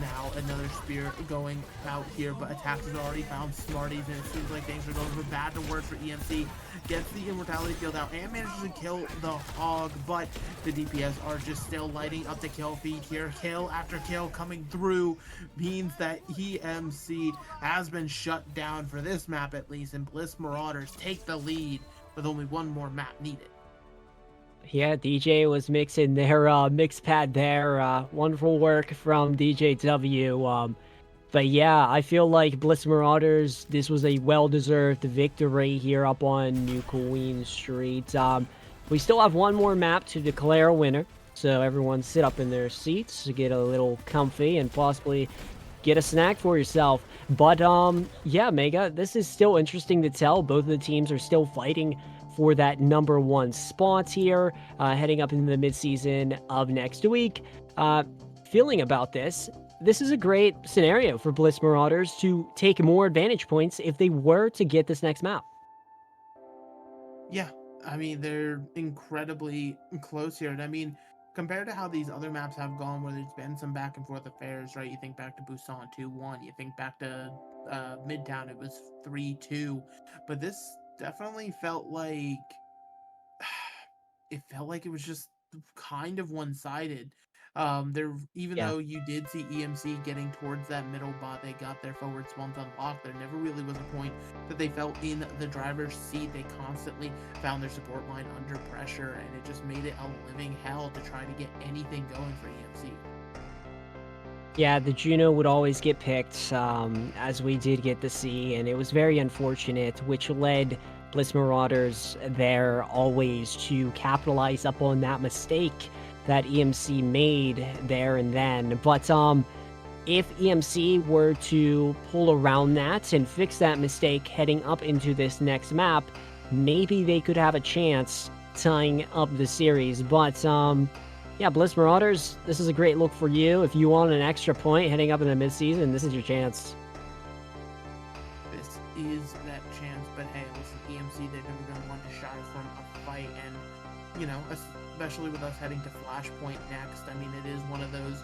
Now another spear going out here, but attacks has already found Smarties, and it seems like things are going from bad to worse for EMC. Gets the immortality field out and manages to kill the Hog, but the DPS are just still lighting up the kill feed here. Kill after kill coming through means that EMC has been shut down for this map at least, and Bliss Marauders take the lead with only one more map needed. Yeah, DJ was mixing their mix pad there. Wonderful work from DJW. But yeah, I feel like Bliss Marauders, this was a well-deserved victory here up on New Queen Street. We still have one more map to declare a winner, so everyone sit up in their seats to get a little comfy and possibly get a snack for yourself. But yeah, Mega, this is still interesting to tell. Both of the teams are still fighting for that #1 spot here, heading up into the midseason of next week. Feeling about this is a great scenario for Bliss Marauders to take more advantage points if they were to get this next map. Yeah, I mean, they're incredibly close here. And I mean, compared to how these other maps have gone, where there's been some back and forth affairs, right? You think back to Busan 2-1, you think back to Midtown, it was 3-2, but this definitely felt like it was just kind of one-sided. Though you did see EMC getting towards that middle bot, they got their forward spawns unlocked. There never really was a point that they felt in the driver's seat. They constantly found their support line under pressure, and it just made it a living hell to try to get anything going for EMC. Yeah, the Juno would always get picked, as we did get to see, and it was very unfortunate, which led Bliss Marauders there always to capitalize up on that mistake that EMC made there and then. But if EMC were to pull around that and fix that mistake heading up into this next map, maybe they could have a chance tying up the series. But yeah, Bliss Marauders, this is a great look for you. If you want an extra point heading up in the midseason, this is your chance. This is that chance, but hey, listen, EMC, they're never going to want to shy from a fight, and, you know, especially with us heading to Flashpoint next, I mean, it is one of those,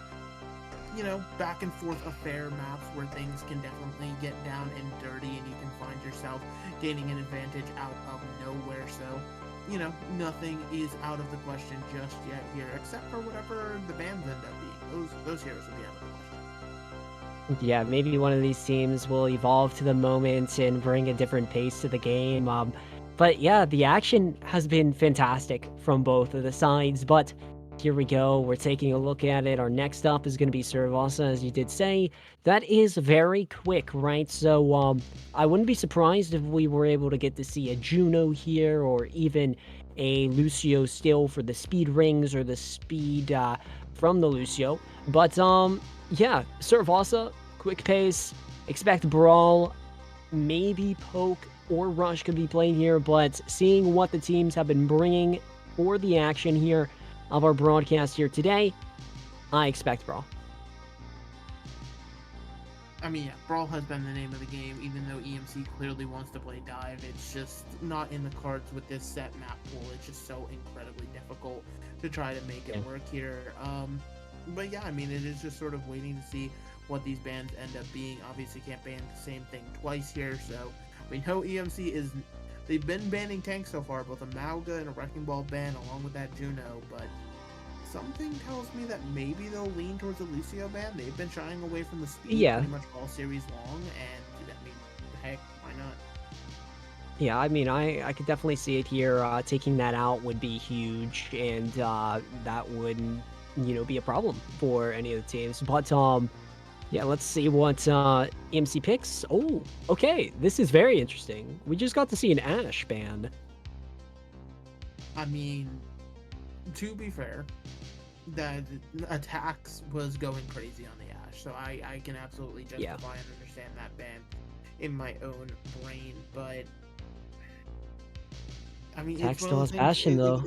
you know, back and forth affair maps where things can definitely get down and dirty, and you can find yourself gaining an advantage out of nowhere, so, you know, nothing is out of the question just yet here, except for whatever the bands end up being. Those heroes will be out of the question. Yeah, maybe one of these teams will evolve to the moment and bring a different pace to the game. But yeah, the action has been fantastic from both of the sides. But here we go. We're taking a look at it. Our next up is going to be Cervasa, as you did say. That is very quick, right? So I wouldn't be surprised if we were able to get to see a Juno here, or even a Lucio still for the speed rings, or the speed from the Lucio. But yeah, Cervasa, quick pace, expect Brawl, maybe Poke or Rush could be playing here, but seeing what the teams have been bringing for the action here of our broadcast here today, I expect Brawl. I mean, yeah, Brawl has been the name of the game, even though EMC clearly wants to play Dive. It's just not in the cards with this set map pool. It's just so incredibly difficult to try to make it work here. But yeah, I mean, it is just sort of waiting to see what these bans end up being. Obviously, can't ban the same thing twice here, so we know EMC is... They've been banning tanks so far, both a Mauga and a Wrecking Ball ban, along with that Juno, but something tells me that maybe they'll lean towards a Lucio ban. They've been shying away from the speed pretty much all series long, and I mean, heck, why not? Yeah, I mean, I could definitely see it here. Taking that out would be huge, and that wouldn't, you know, be a problem for any of the teams. But yeah, let's see what EMC picks. Oh, okay, this is very interesting. We just got to see an Ashe ban. I mean, to be fair, that Attacks was going crazy on the Ashe, so I can absolutely justify and understand that ban in my own brain, but I mean, Attacks still has passion, though.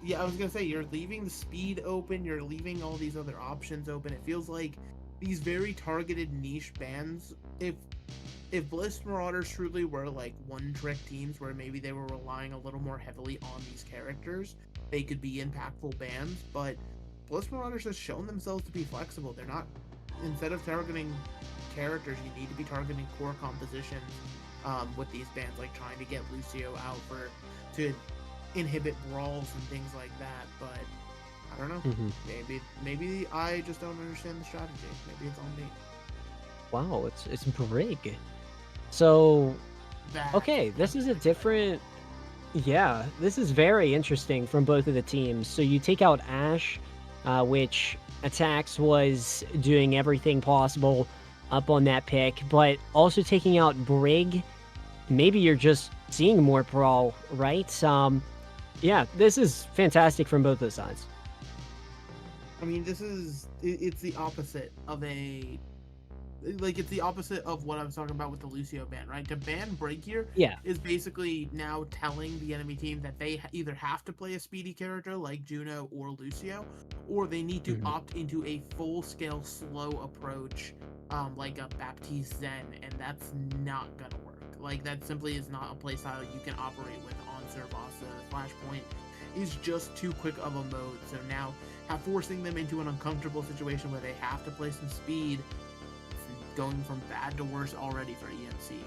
Yeah, I was gonna say, you're leaving the speed open, you're leaving all these other options open. It feels like these very targeted niche bans, if Bliss Marauders truly were like one-trick teams where maybe they were relying a little more heavily on these characters, they could be impactful bans, but Bliss Marauders has shown themselves to be flexible. They're not, instead of targeting characters, you need to be targeting core compositions with these bans, like trying to get Lucio out to inhibit brawls and things like that, but I don't know. Maybe I just don't understand the strategy. Maybe it's on me. Wow, it's Brig. So, okay, this is a different... Yeah, this is very interesting from both of the teams. So you take out Ashe, which Attacks was doing everything possible up on that pick, but also taking out Brig, maybe you're just seeing more Brawl, right? Yeah, this is fantastic from both those sides. I mean, it's the opposite of it's the opposite of what I was talking about with the Lucio ban, right? To ban Break here is basically now telling the enemy team that they either have to play a speedy character like Juno or Lucio, or they need to opt into a full-scale slow approach like a Baptiste Zen, and that's not gonna work. Like, that simply is not a playstyle you can operate with on Cervasa. Flashpoint is just too quick of a mode, so now forcing them into an uncomfortable situation where they have to play some speed, going from bad to worse already for EMC.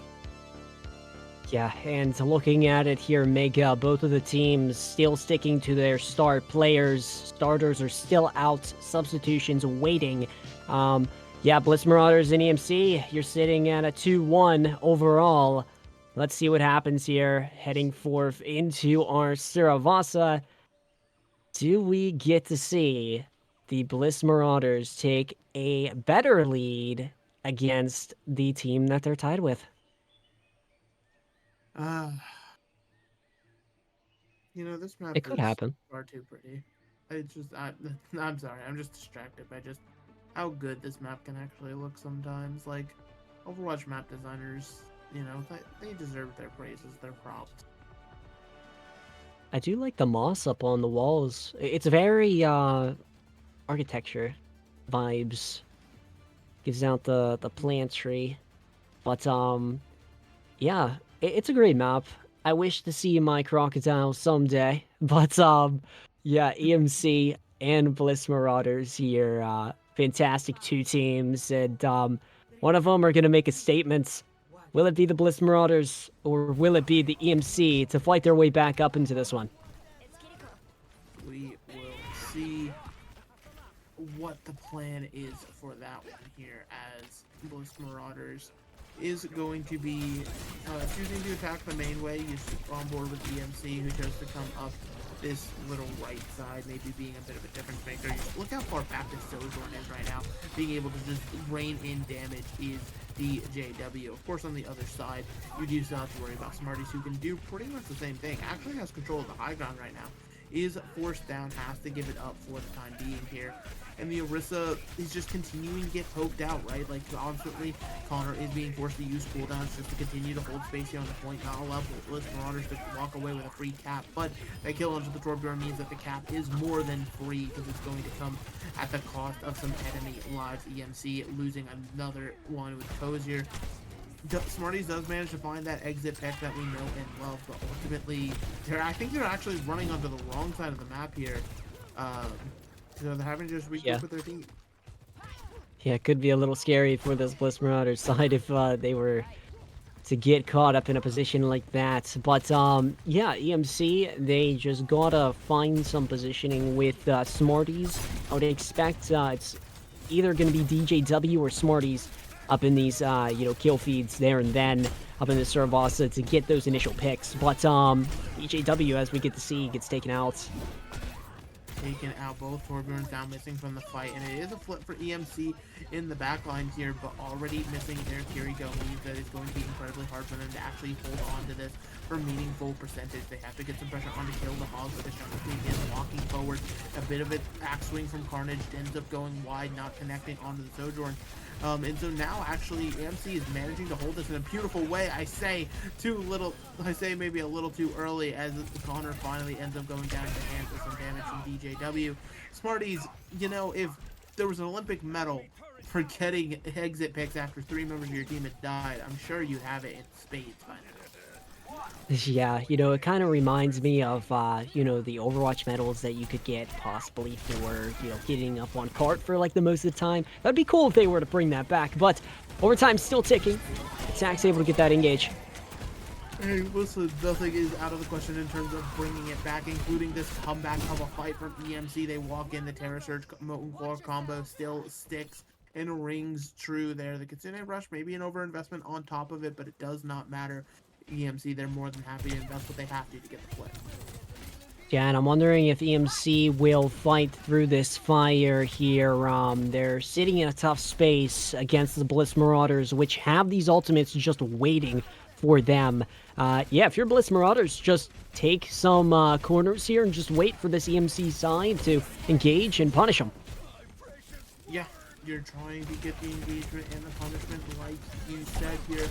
Yeah, and looking at it here, Mega, both of the teams still sticking to their star players. Starters are still out, substitutions waiting. Yeah, Bliss Marauders and EMC, you're sitting at a 2-1 overall. Let's see what happens here, heading forth into our Cervasa. Do we get to see the Bliss Marauders take a better lead against the team that they're tied with? This map It could is happen. far too pretty. I'm sorry, I'm just distracted by just how good this map can actually look sometimes. Like, Overwatch map designers, they deserve their praises, their props. I do like the moss up on the walls. It's very architecture vibes. Gives out the plant tree. But yeah, it's a great map. I wish to see my crocodile someday. But yeah, EMC and Bliss Marauders here. Fantastic two teams, and one of them are gonna make a statement. Will it be the Bliss Marauders, or will it be the EMC to fight their way back up into this one? We will see what the plan is for that one here, as Bliss Marauders is going to be choosing to attack the main way. He's on board with EMC, who chose to come up this little right side, maybe being a bit of a difference maker. Look how far back this Sojourn is right now. Being able to just rain in damage is DJW. Of course, on the other side, you do still have to worry about Smarties, who can do pretty much the same thing. Actually has control of the high ground right now. Is forced down, has to give it up for the time being here. And the Orisa is just continuing to get poked out, right? Like, constantly, Connor is being forced to use cooldowns just to continue to hold space here on the point, not allow Bliss Marauders to walk away with a free cap. But that kill onto the Torbjorn means that the cap is more than free, because it's going to come at the cost of some enemy lives. EMC losing another one with Cozier. Smarties does manage to find that exit pick that we know and love, but ultimately, I think they're actually running onto the wrong side of the map here. So they're having to just regroup with their team. Yeah, it could be a little scary for this Bliss Marauders side if they were to get caught up in a position like that. But yeah, EMC, they just gotta find some positioning with Smarties. I would expect it's either gonna be DJW or Smarties up in these, kill feeds there and then up in the Saravasa to get those initial picks. But DJW, as we get to see, gets taken out. Taken out, both Torbjorns down, missing from the fight, and it is a flip for EMC in the back lines here, but already missing their Kiriko means that it's going to be incredibly hard for them to actually hold on to this for meaningful percentage. They have to get some pressure on to kill the Hog, but the Jungle Queen is walking forward. A bit of an axe swing from Carnage ends up going wide, not connecting onto the Sojourn. And so now, actually, EMC is managing to hold this in a beautiful way. I say maybe a little too early, as Connor finally ends up going down to hands with some damage from DJW. Smarties, if there was an Olympic medal for getting exit picks after 3 members of your team had died, I'm sure you have it in spades by now. Yeah, it kind of reminds me of, the Overwatch medals that you could get possibly for, getting up on cart for, the most of the time. That'd be cool if they were to bring that back, but overtime's still ticking. Attack's able to get that engage. Hey, listen, nothing is out of the question in terms of bringing it back, including this comeback of a fight from EMC. They walk in, the Terra Surge Molten Core combo still sticks and rings true there. The Kitsune Rush, maybe an overinvestment on top of it, but it does not matter. EMC, they're more than happy to invest what they have to get the flip. Yeah, and I'm wondering if EMC will fight through this fire here. They're sitting in a tough space against the Bliss Marauders, which have these ultimates just waiting for them. Yeah, if you're Bliss Marauders, just take some corners here and just wait for this EMC side to engage and punish them. Yeah, you're trying to get the engagement and the punishment, like you said here.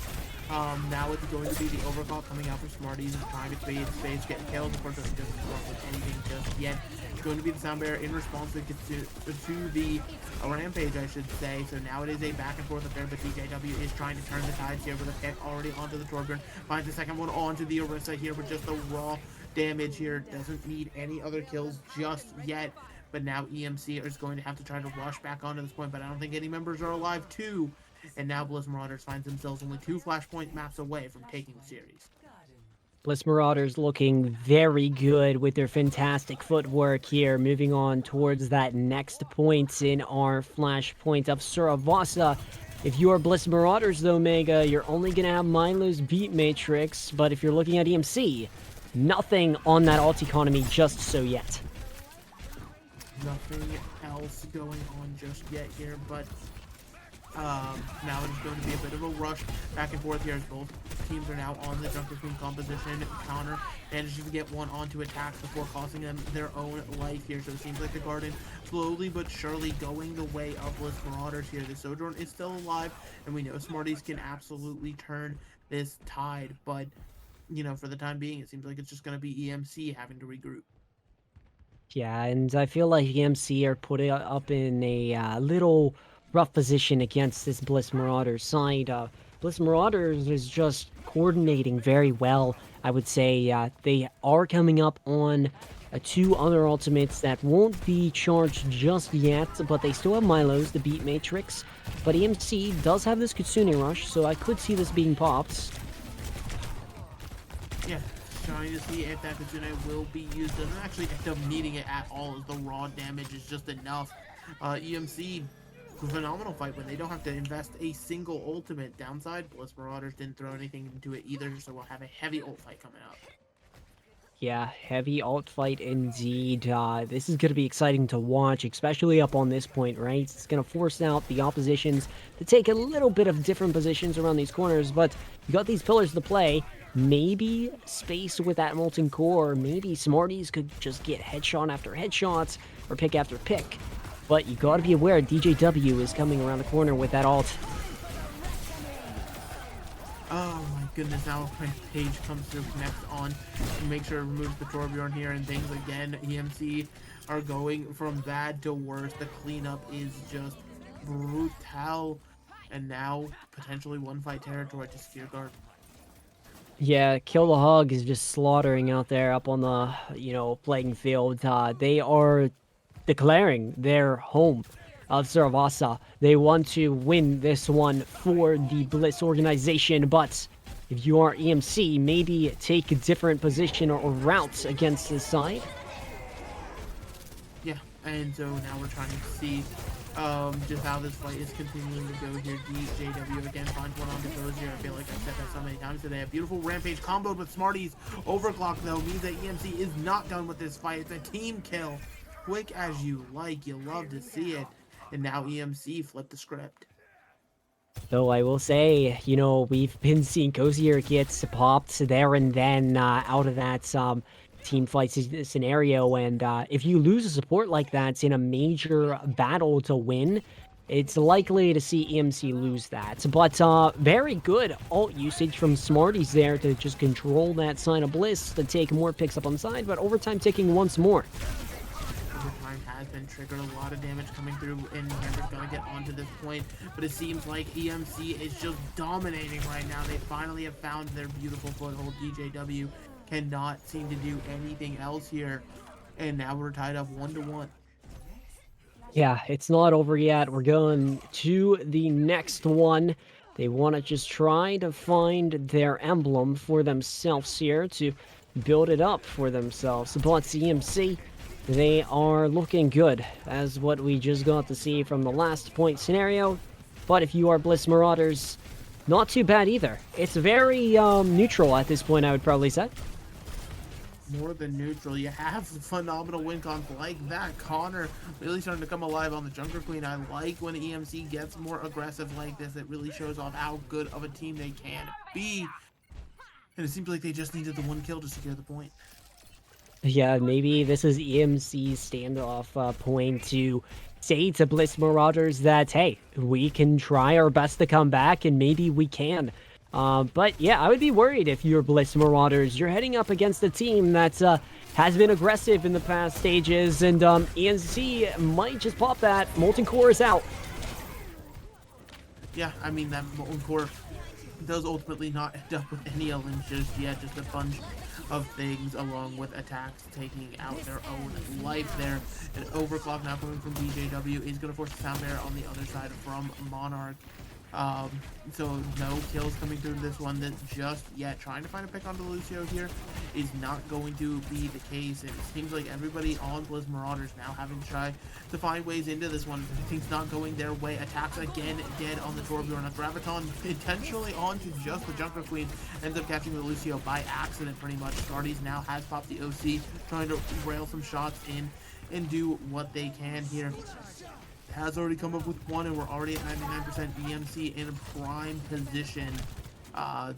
Now it's going to be the overcall coming out for Smarties, trying to fade space, getting killed. Unfortunately, doesn't work with anything just yet. It's going to be the Sound Bearer in response to the Rampage, I should say. So now it is a back and forth affair, but DJW is trying to turn the tides here with a pick already onto the Torbjorn. Finds the second one onto the Orisa here with just the raw damage here. Doesn't need any other kills just yet. But now EMC is going to have to try to rush back onto this point, but I don't think any members are alive too. And now Bliss Marauders finds themselves only 2 Flashpoint maps away from taking the series. Bliss Marauders looking very good with their fantastic footwork here, moving on towards that next point in our Flashpoint of Saravasa. If you are Bliss Marauders, though, Mega, you're only going to have Milo's Beat Matrix, but if you're looking at EMC, nothing on that alt economy just so yet. Nothing else going on just yet here, but now it is going to be a bit of a rush back and forth here as both teams are now on the Junker Queen composition. Counter manages to get one onto attacks before costing them their own life here. So it seems like the Garden slowly but surely going the way of Bliss Marauders here. The Sojourn is still alive, and we know Smarties can absolutely turn this tide. But, you know, for the time being, it seems like it's just going to be EMC having to regroup. Yeah, and I feel like EMC are put up in a little rough position against this Bliss Marauders side. Bliss Marauders is just coordinating very well, I would say. They are coming up on 2 other ultimates that won't be charged just yet, but they still have Milo's, the Beat Matrix. But EMC does have this Kitsune Rush, so I could see this being popped. Yeah, trying to see if that Kitsune will be used. Doesn't actually end up needing it at all, as the raw damage is just enough. EMC, phenomenal fight when they don't have to invest a single ultimate. Downside, Bliss Marauders didn't throw anything into it either, so we'll have a heavy ult fight coming up. Yeah, heavy alt fight indeed. This is going to be exciting to watch, especially up on this point, right? It's going to force out the oppositions to take a little bit of different positions around these corners, but you got these pillars to play. Maybe space with that Molten Core, maybe Smarties could just get headshot after headshots, or pick after pick. But you gotta be aware, DJW is coming around the corner with that ult. Oh my goodness, now Page comes through, connects on to make sure it removes the Torbjorn here, and things again, EMC are going from bad to worse. The cleanup is just brutal, and now potentially one fight territory to Sphere Guard. Yeah, Kill the Hog is just slaughtering out there up on the, playing field. They are declaring their home of Saravasa. They want to win this one for the Bliss organization, but if you are EMC, maybe take a different position or route against this side. Yeah, and so now we're trying to see just how this fight is continuing to go here. DJW again finds one on the toes here. I feel like I've said that so many times today. A beautiful Rampage comboed with Smarties. Overclock, though, means that EMC is not done with this fight. It's a team kill. Quick as you like. You love to see it. And now EMC flipped the script. Though I will say, we've been seeing Cozier get popped there and then out of that team fight scenario, and if you lose a support like that in a major battle to win, it's likely to see EMC lose that. But very good ult usage from Smarties there to just control that side of Bliss, to take more picks up on the side, but overtime ticking once more. Overtime has been triggered, a lot of damage coming through, and Hammer's gonna get onto this point, but it seems like EMC is just dominating right now. They finally have found their beautiful foothold. DJW cannot seem to do anything else here, and now we're tied up 1-1. Yeah, it's not over yet. We're going to the next one. They want to just try to find their emblem for themselves here to build it up for themselves. But EMC, they are looking good, as what we just got to see from the last point scenario. But if you are Bliss Marauders, not too bad either. It's very neutral at this point, I would probably say. More than neutral. You have phenomenal win cons like that. Connor really starting to come alive on the Junker Queen. I like when EMC gets more aggressive like this. It really shows off how good of a team they can be. And it seems like they just needed the one kill to secure the point. Yeah, maybe this is EMC's standoff point to say to Bliss Marauders that, hey, we can try our best to come back, and maybe we can. But yeah, I would be worried if you're Bliss Marauders. You're heading up against a team that has been aggressive in the past stages, and EMC might just pop that. Molten Core is out. Yeah, I mean, that Molten Core does ultimately not end up with any elements just yet, just a bunch of things along with attacks taking out their own life there. An overclock now coming from DJW is going to force a sound bear on the other side from Monarch. So no kills coming through this one that just yet. Trying to find a pick onto Lucio here is not going to be the case. It seems like everybody on Bliss Marauders now having to try to find ways into this one. Everything's not going their way. Attacks again dead on the Torbjorn. A Graviton intentionally onto just the Junker Queen. Ends up catching the Lucio by accident pretty much. Smarties now has popped the OC, trying to rail some shots in. and do what they can here. Has already come up with one, and we're already at 99% EMC in a prime position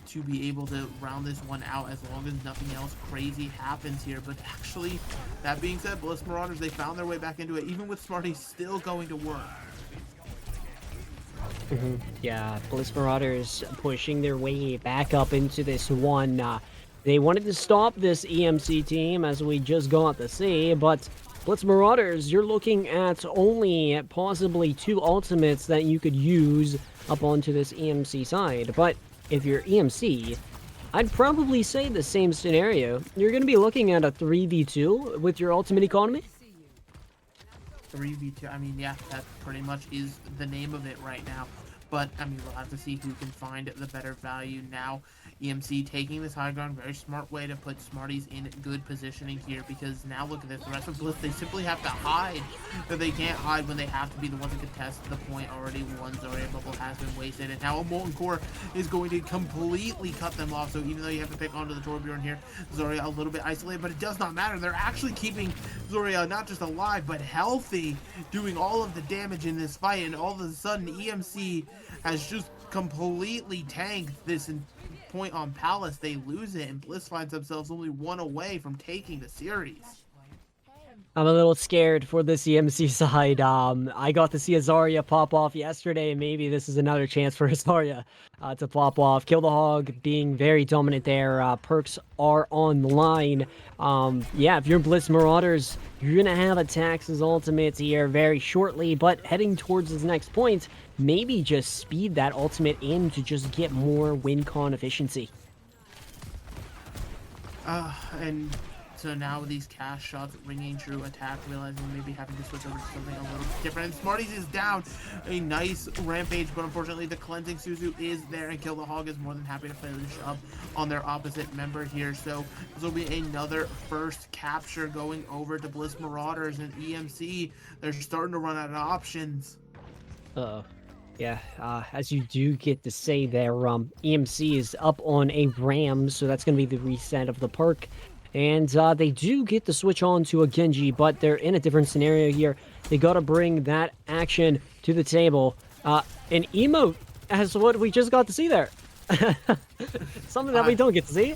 to be able to round this one out as long as nothing else crazy happens here. But actually, that being said, Bliss Marauders, they found their way back into it, even with Smarty still going to work. Yeah, Bliss Marauders pushing their way back up into this one. They wanted to stop this EMC team, as we just got to see, but Blitz Marauders, you're looking at only possibly 2 ultimates that you could use up onto this EMC side. But if you're EMC, I'd probably say the same scenario. You're going to be looking at a 3v2 with your ultimate economy. 3v2, I mean, yeah, that pretty much is the name of it right now. But, I mean, we'll have to see who can find the better value now. EMC taking this high ground, very smart way to put Smarties in good positioning here, because now look at this, the rest of Bliss, they simply have to hide. But they can't hide when they have to be the ones that contest the point already. One Zarya bubble has been wasted, and now a Molten Core is going to completely cut them off. So even though you have to pick onto the Torbjorn here, Zarya a little bit isolated, but it does not matter. They're actually keeping Zarya not just alive, but healthy, doing all of the damage in this fight, and all of a sudden EMC has just completely tanked this point on Palace. They lose it, and Bliss finds themselves only 1 away from taking the series. I'm a little scared for this EMC side. I got to see a Zarya pop off yesterday. Maybe this is another chance for Zarya to pop off. Kill the Hog being very dominant there. Perks are on the line. Yeah, if you're Bliss Marauders, you're going to have attacks' ultimates here very shortly, but heading towards this next point, maybe just speed that ultimate in to just get more win con efficiency. And so now with these cast shots ringing true, attack, realizing maybe having to switch over to something a little different. And Smarties is down. A nice rampage, but unfortunately the cleansing Suzu is there, and Kill the Hog is more than happy to finish up on their opposite member here. So this will be another first capture going over to Bliss Marauders, and EMC, they're starting to run out of options. Uh-oh. Yeah, as you do get to say there, EMC is up on a Ram, so that's going to be the reset of the perk. And they do get to switch on to a Genji, but they're in a different scenario here. They got to bring that action to the table. An emote, as what we just got to see there. Something that we don't get to see.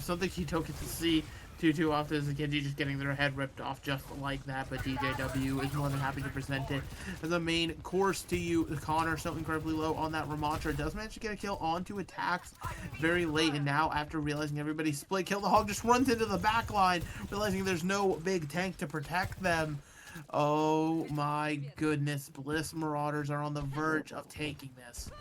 Something you don't get to see too often is Genji just getting their head ripped off just like that, but DJW is more than happy to present it as a main course to you. Connor so incredibly low on that Ramatra, does manage to get a kill onto attacks very late, and now after realizing everybody's split, Kill the Hog just runs into the back line, realizing there's no big tank to protect them. Oh my goodness, Bliss Marauders are on the verge of taking this.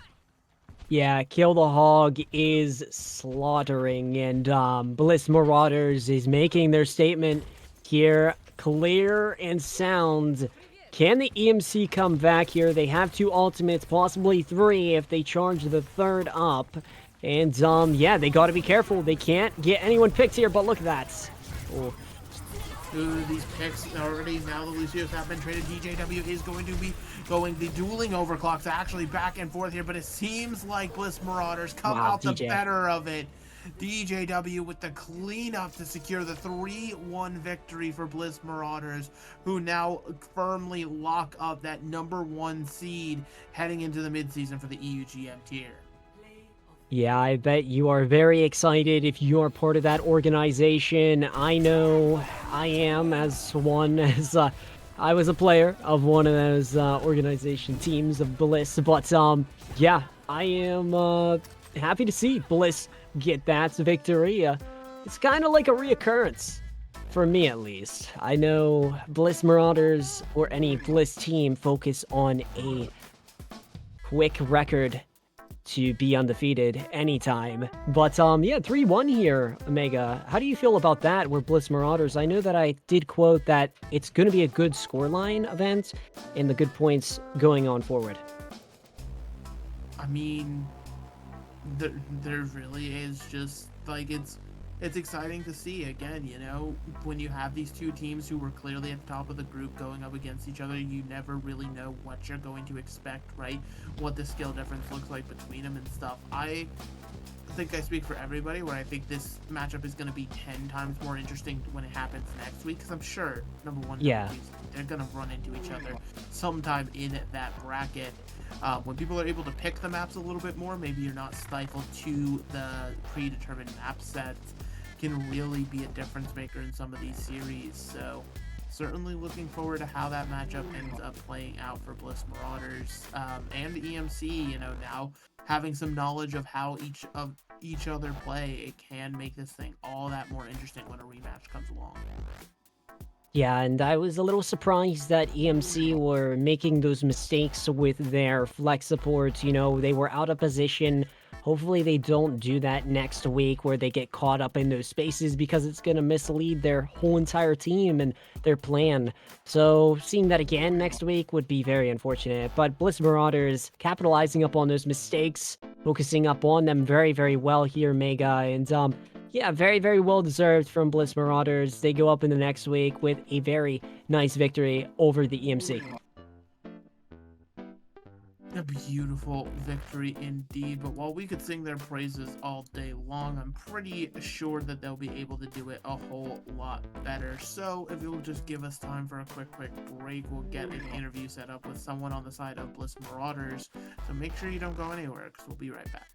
Yeah, Kill the Hog is slaughtering, and Bliss Marauders is making their statement here clear and sound. Can the EMC come back here? They have 2 ultimates, possibly 3 if they charge the 3rd up. And yeah, they got to be careful. They can't get anyone picked here, but look at that. Oh. These picks already, now the Lucios have been traded. DJW is going to be going the dueling overclocks actually back and forth here, but it seems like Bliss Marauders come out the better of it. DJW with the cleanup to secure the 3-1 victory for Bliss Marauders, who now firmly lock up that #1 seed heading into the midseason for the EUGM tier. Yeah, I bet you are very excited if you are part of that organization. I know I am, as one, as I was a player of one of those organization teams of Bliss. But yeah, I am happy to see Bliss get that victory. It's kind of like a reoccurrence, for me at least. I know Bliss Marauders or any Bliss team focus on a quick record to be undefeated anytime. But yeah, 3-1 here, Omega. How do you feel about that? We're Bliss Marauders. I know that I did quote that it's going to be a good scoreline event and the good points going on forward. I mean, there really is just like it's exciting to see again, you know, when you have these 2 teams who were clearly at the top of the group going up against each other. You never really know what you're going to expect, right? What the skill difference looks like between them and stuff. I think I speak for everybody where I think this matchup is going to be 10 times more interesting when it happens next week, because I'm sure, number one, Yeah. they're going to run into each other sometime in that bracket. When people are able to pick the maps a little bit more, maybe you're not stifled to the predetermined map sets, can really be a difference maker in some of these series. So certainly looking forward to how that matchup ends up playing out for Bliss Marauders and EMC. Now having some knowledge of how each other play, it can make this thing all that more interesting when a rematch comes along. Yeah, and I was a little surprised that EMC were making those mistakes with their flex supports. They were out of position. Hopefully they don't do that next week where they get caught up in those spaces, because it's going to mislead their whole entire team and their plan. So seeing that again next week would be very unfortunate. But Bliss Marauders capitalizing up on those mistakes, focusing up on them very, very well here, Mega. And yeah, very, very well deserved from Bliss Marauders. They go up in the next week with a very nice victory over the EMC. A beautiful victory indeed, but while we could sing their praises all day long, I'm pretty sure that they'll be able to do it a whole lot better. So if you'll just give us time for a quick break, we'll get an interview set up with someone on the side of Bliss Marauders. So make sure you don't go anywhere, because we'll be right back.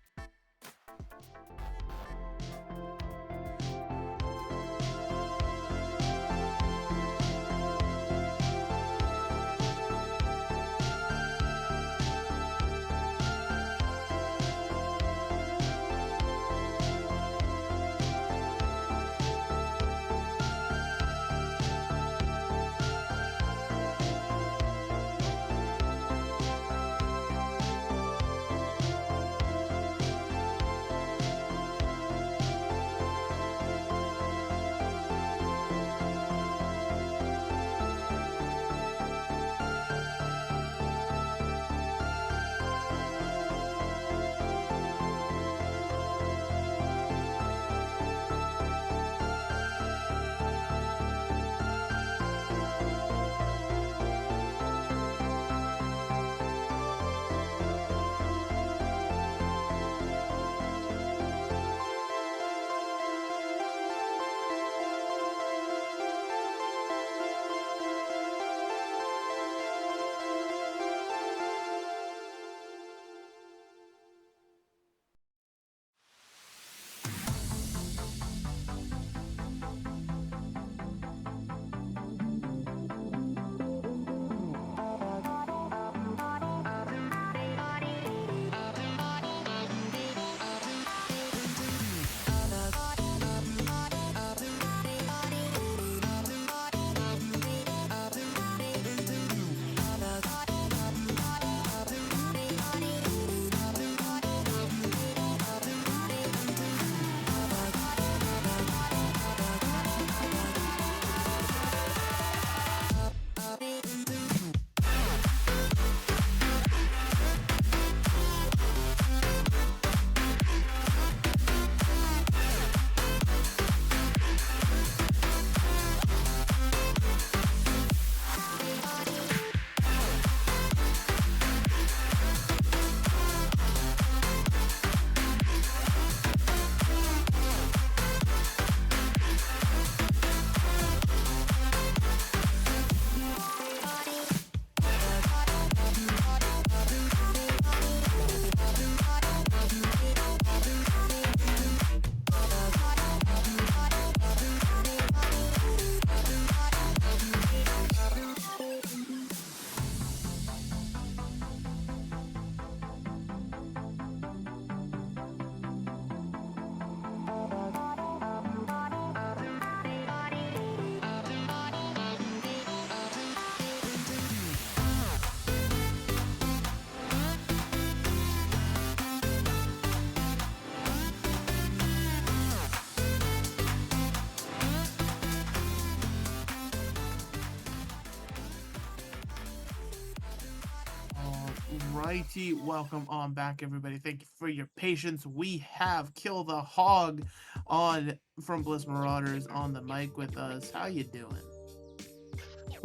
Righty, welcome on back, everybody. Thank you for your patience. We have Kill the Hog on from Bliss Marauders on the mic with us. How you doing?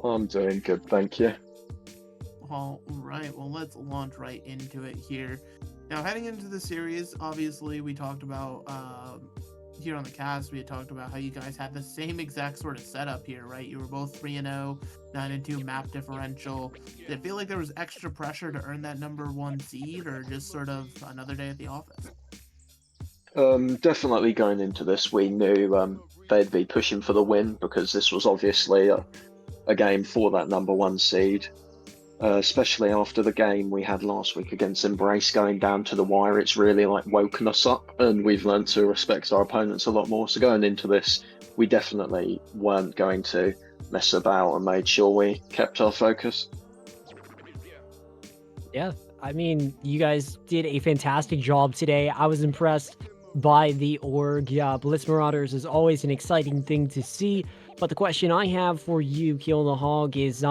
I'm doing good, thank you. All right, well, let's launch right into it here. Now, heading into the series, obviously, we talked about here on the cast, we had talked about how you guys had the same exact sort of setup here, right? You were both 3-0, 9-2 map differential. Did it feel like there was extra pressure to earn that #1 seed, or just sort of another day at the office? Definitely going into this, we knew they'd be pushing for the win because this was obviously a game for that #1 seed. Especially after the game we had last week against Embrace going down to the wire, it's really like woken us up and we've learned to respect our opponents a lot more. So going into this, we definitely weren't going to mess about and made sure we kept our focus. Yeah, I mean, you guys did a fantastic job today. I was impressed by the org. Yeah, Bliss Marauders is always an exciting thing to see. But the question I have for you, Kill the Hog, is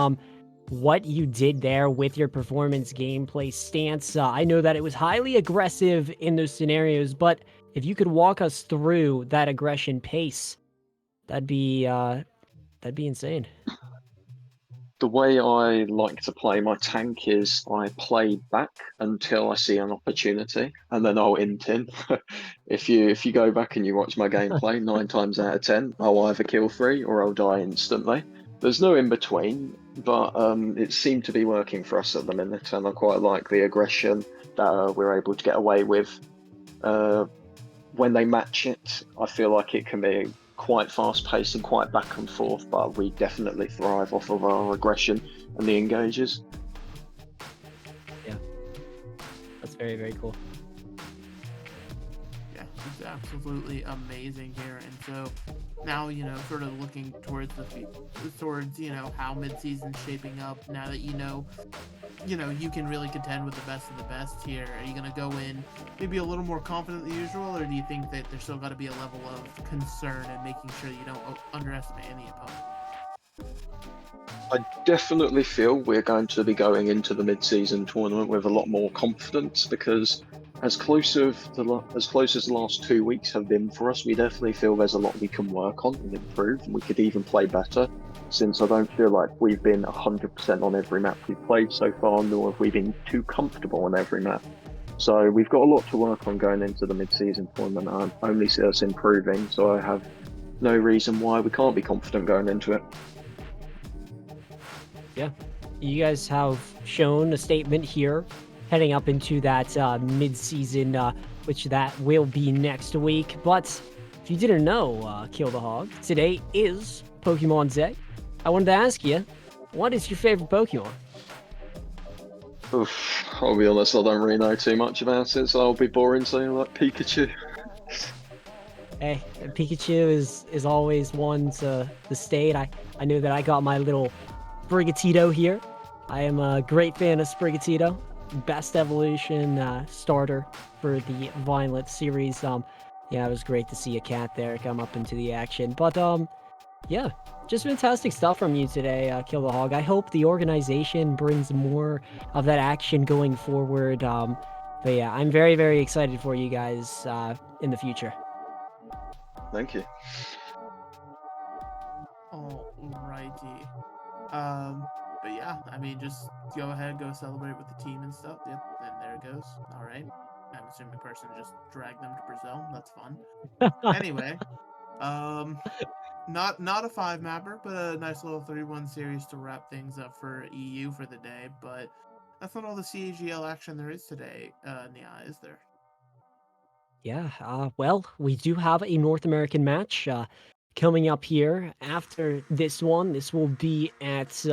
what you did there with your performance gameplay stance. I know that it was highly aggressive in those scenarios, but if you could walk us through that aggression pace, that'd be insane. The way I like to play my tank is I play back until I see an opportunity, and then I'll int in. If you go back and you watch my gameplay, 9 times out of 10, I'll either kill 3 or I'll die instantly. There's no in between, but it seemed to be working for us at the minute, and I quite like the aggression that we're able to get away with. When they match it, I feel like it can be quite fast-paced and quite back and forth, but we definitely thrive off of our aggression and the engages. Yeah, that's very, very cool. Yeah, it's absolutely amazing here. And so now, you know, sort of looking towards you know, how mid-season's shaping up, now that you know, you can really contend with the best of the best here. Are you going to go in maybe a little more confident than usual, or do you think that there's still got to be a level of concern and making sure you don't underestimate any opponent? I definitely feel we're going to be going into the mid-season tournament with a lot more confidence, because as close as the last 2 weeks have been for us, we definitely feel there's a lot we can work on and improve, and we could even play better, since I don't feel like we've been 100% on every map we've played so far, nor have we been too comfortable on every map. So we've got a lot to work on going into the mid-season tournament. I only see us improving, so I have no reason why we can't be confident going into it. Yeah, you guys have shown a statement here heading up into that mid-season, which that will be next week. But if you didn't know, Kill the Hog, today is Pokemon Day. I wanted to ask you, what is your favorite Pokemon? Oof, I'll be honest, I don't really know too much about it, so I'll be boring saying like Pikachu. Hey, Pikachu is always one to state. I know that I got my little Sprigatito here. I am a great fan of Sprigatito. Best evolution starter for the Violet series. Yeah, it was great to see a cat there come up into the action. But yeah, just fantastic stuff from you today, Kill the Hog. I hope the organization brings more of that action going forward. But yeah, I'm very, very excited for you guys in the future. Thank you. Alrighty. But yeah, I mean, just go ahead, go celebrate with the team and stuff. Yep, and there it goes. All right. I'm assuming the person just dragged them to Brazil. That's fun. Anyway, not a 5-mapper, but a nice little 3-1 series to wrap things up for EU for the day. But that's not all the CGL action there is today, Nyah, is there? Yeah, well, we do have a North American match coming up here after this one. This will be at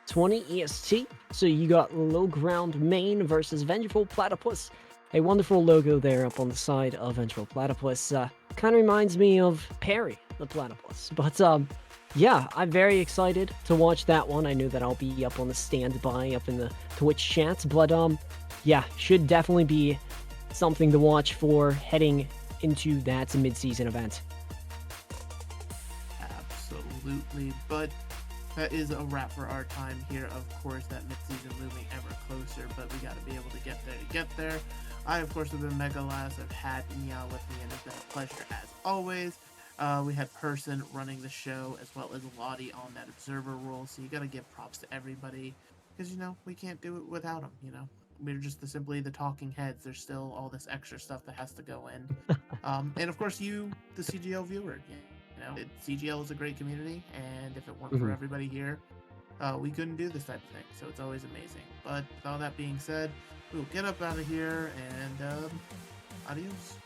20 EST. So you got Low Ground Main versus Vengeful Platypus. A wonderful logo there up on the side of Vengeful Platypus. Kind of reminds me of Perry, the platypus. But yeah, I'm very excited to watch that one. I know that I'll be up on the standby up in the Twitch chat. But yeah, should definitely be something to watch for heading into that mid-season event. Absolutely, but that is a wrap for our time here. Of course, that mid-season looming ever closer, but we got to be able to get there to get there. I, of course, have been Megalass. I've had Nyah with me, and it's been a pleasure as always. We had Person running the show, as well as Lottie on that observer role, so you got to give props to everybody, because, you know, we can't do it without them, you know. we're just simply the talking heads. There's still all this extra stuff that has to go in. And of course, you, the CGL viewer, CGL is a great community, and if it weren't for everybody here, we couldn't do this type of thing. So it's always amazing. But with all that being said, we'll get up out of here, and adios.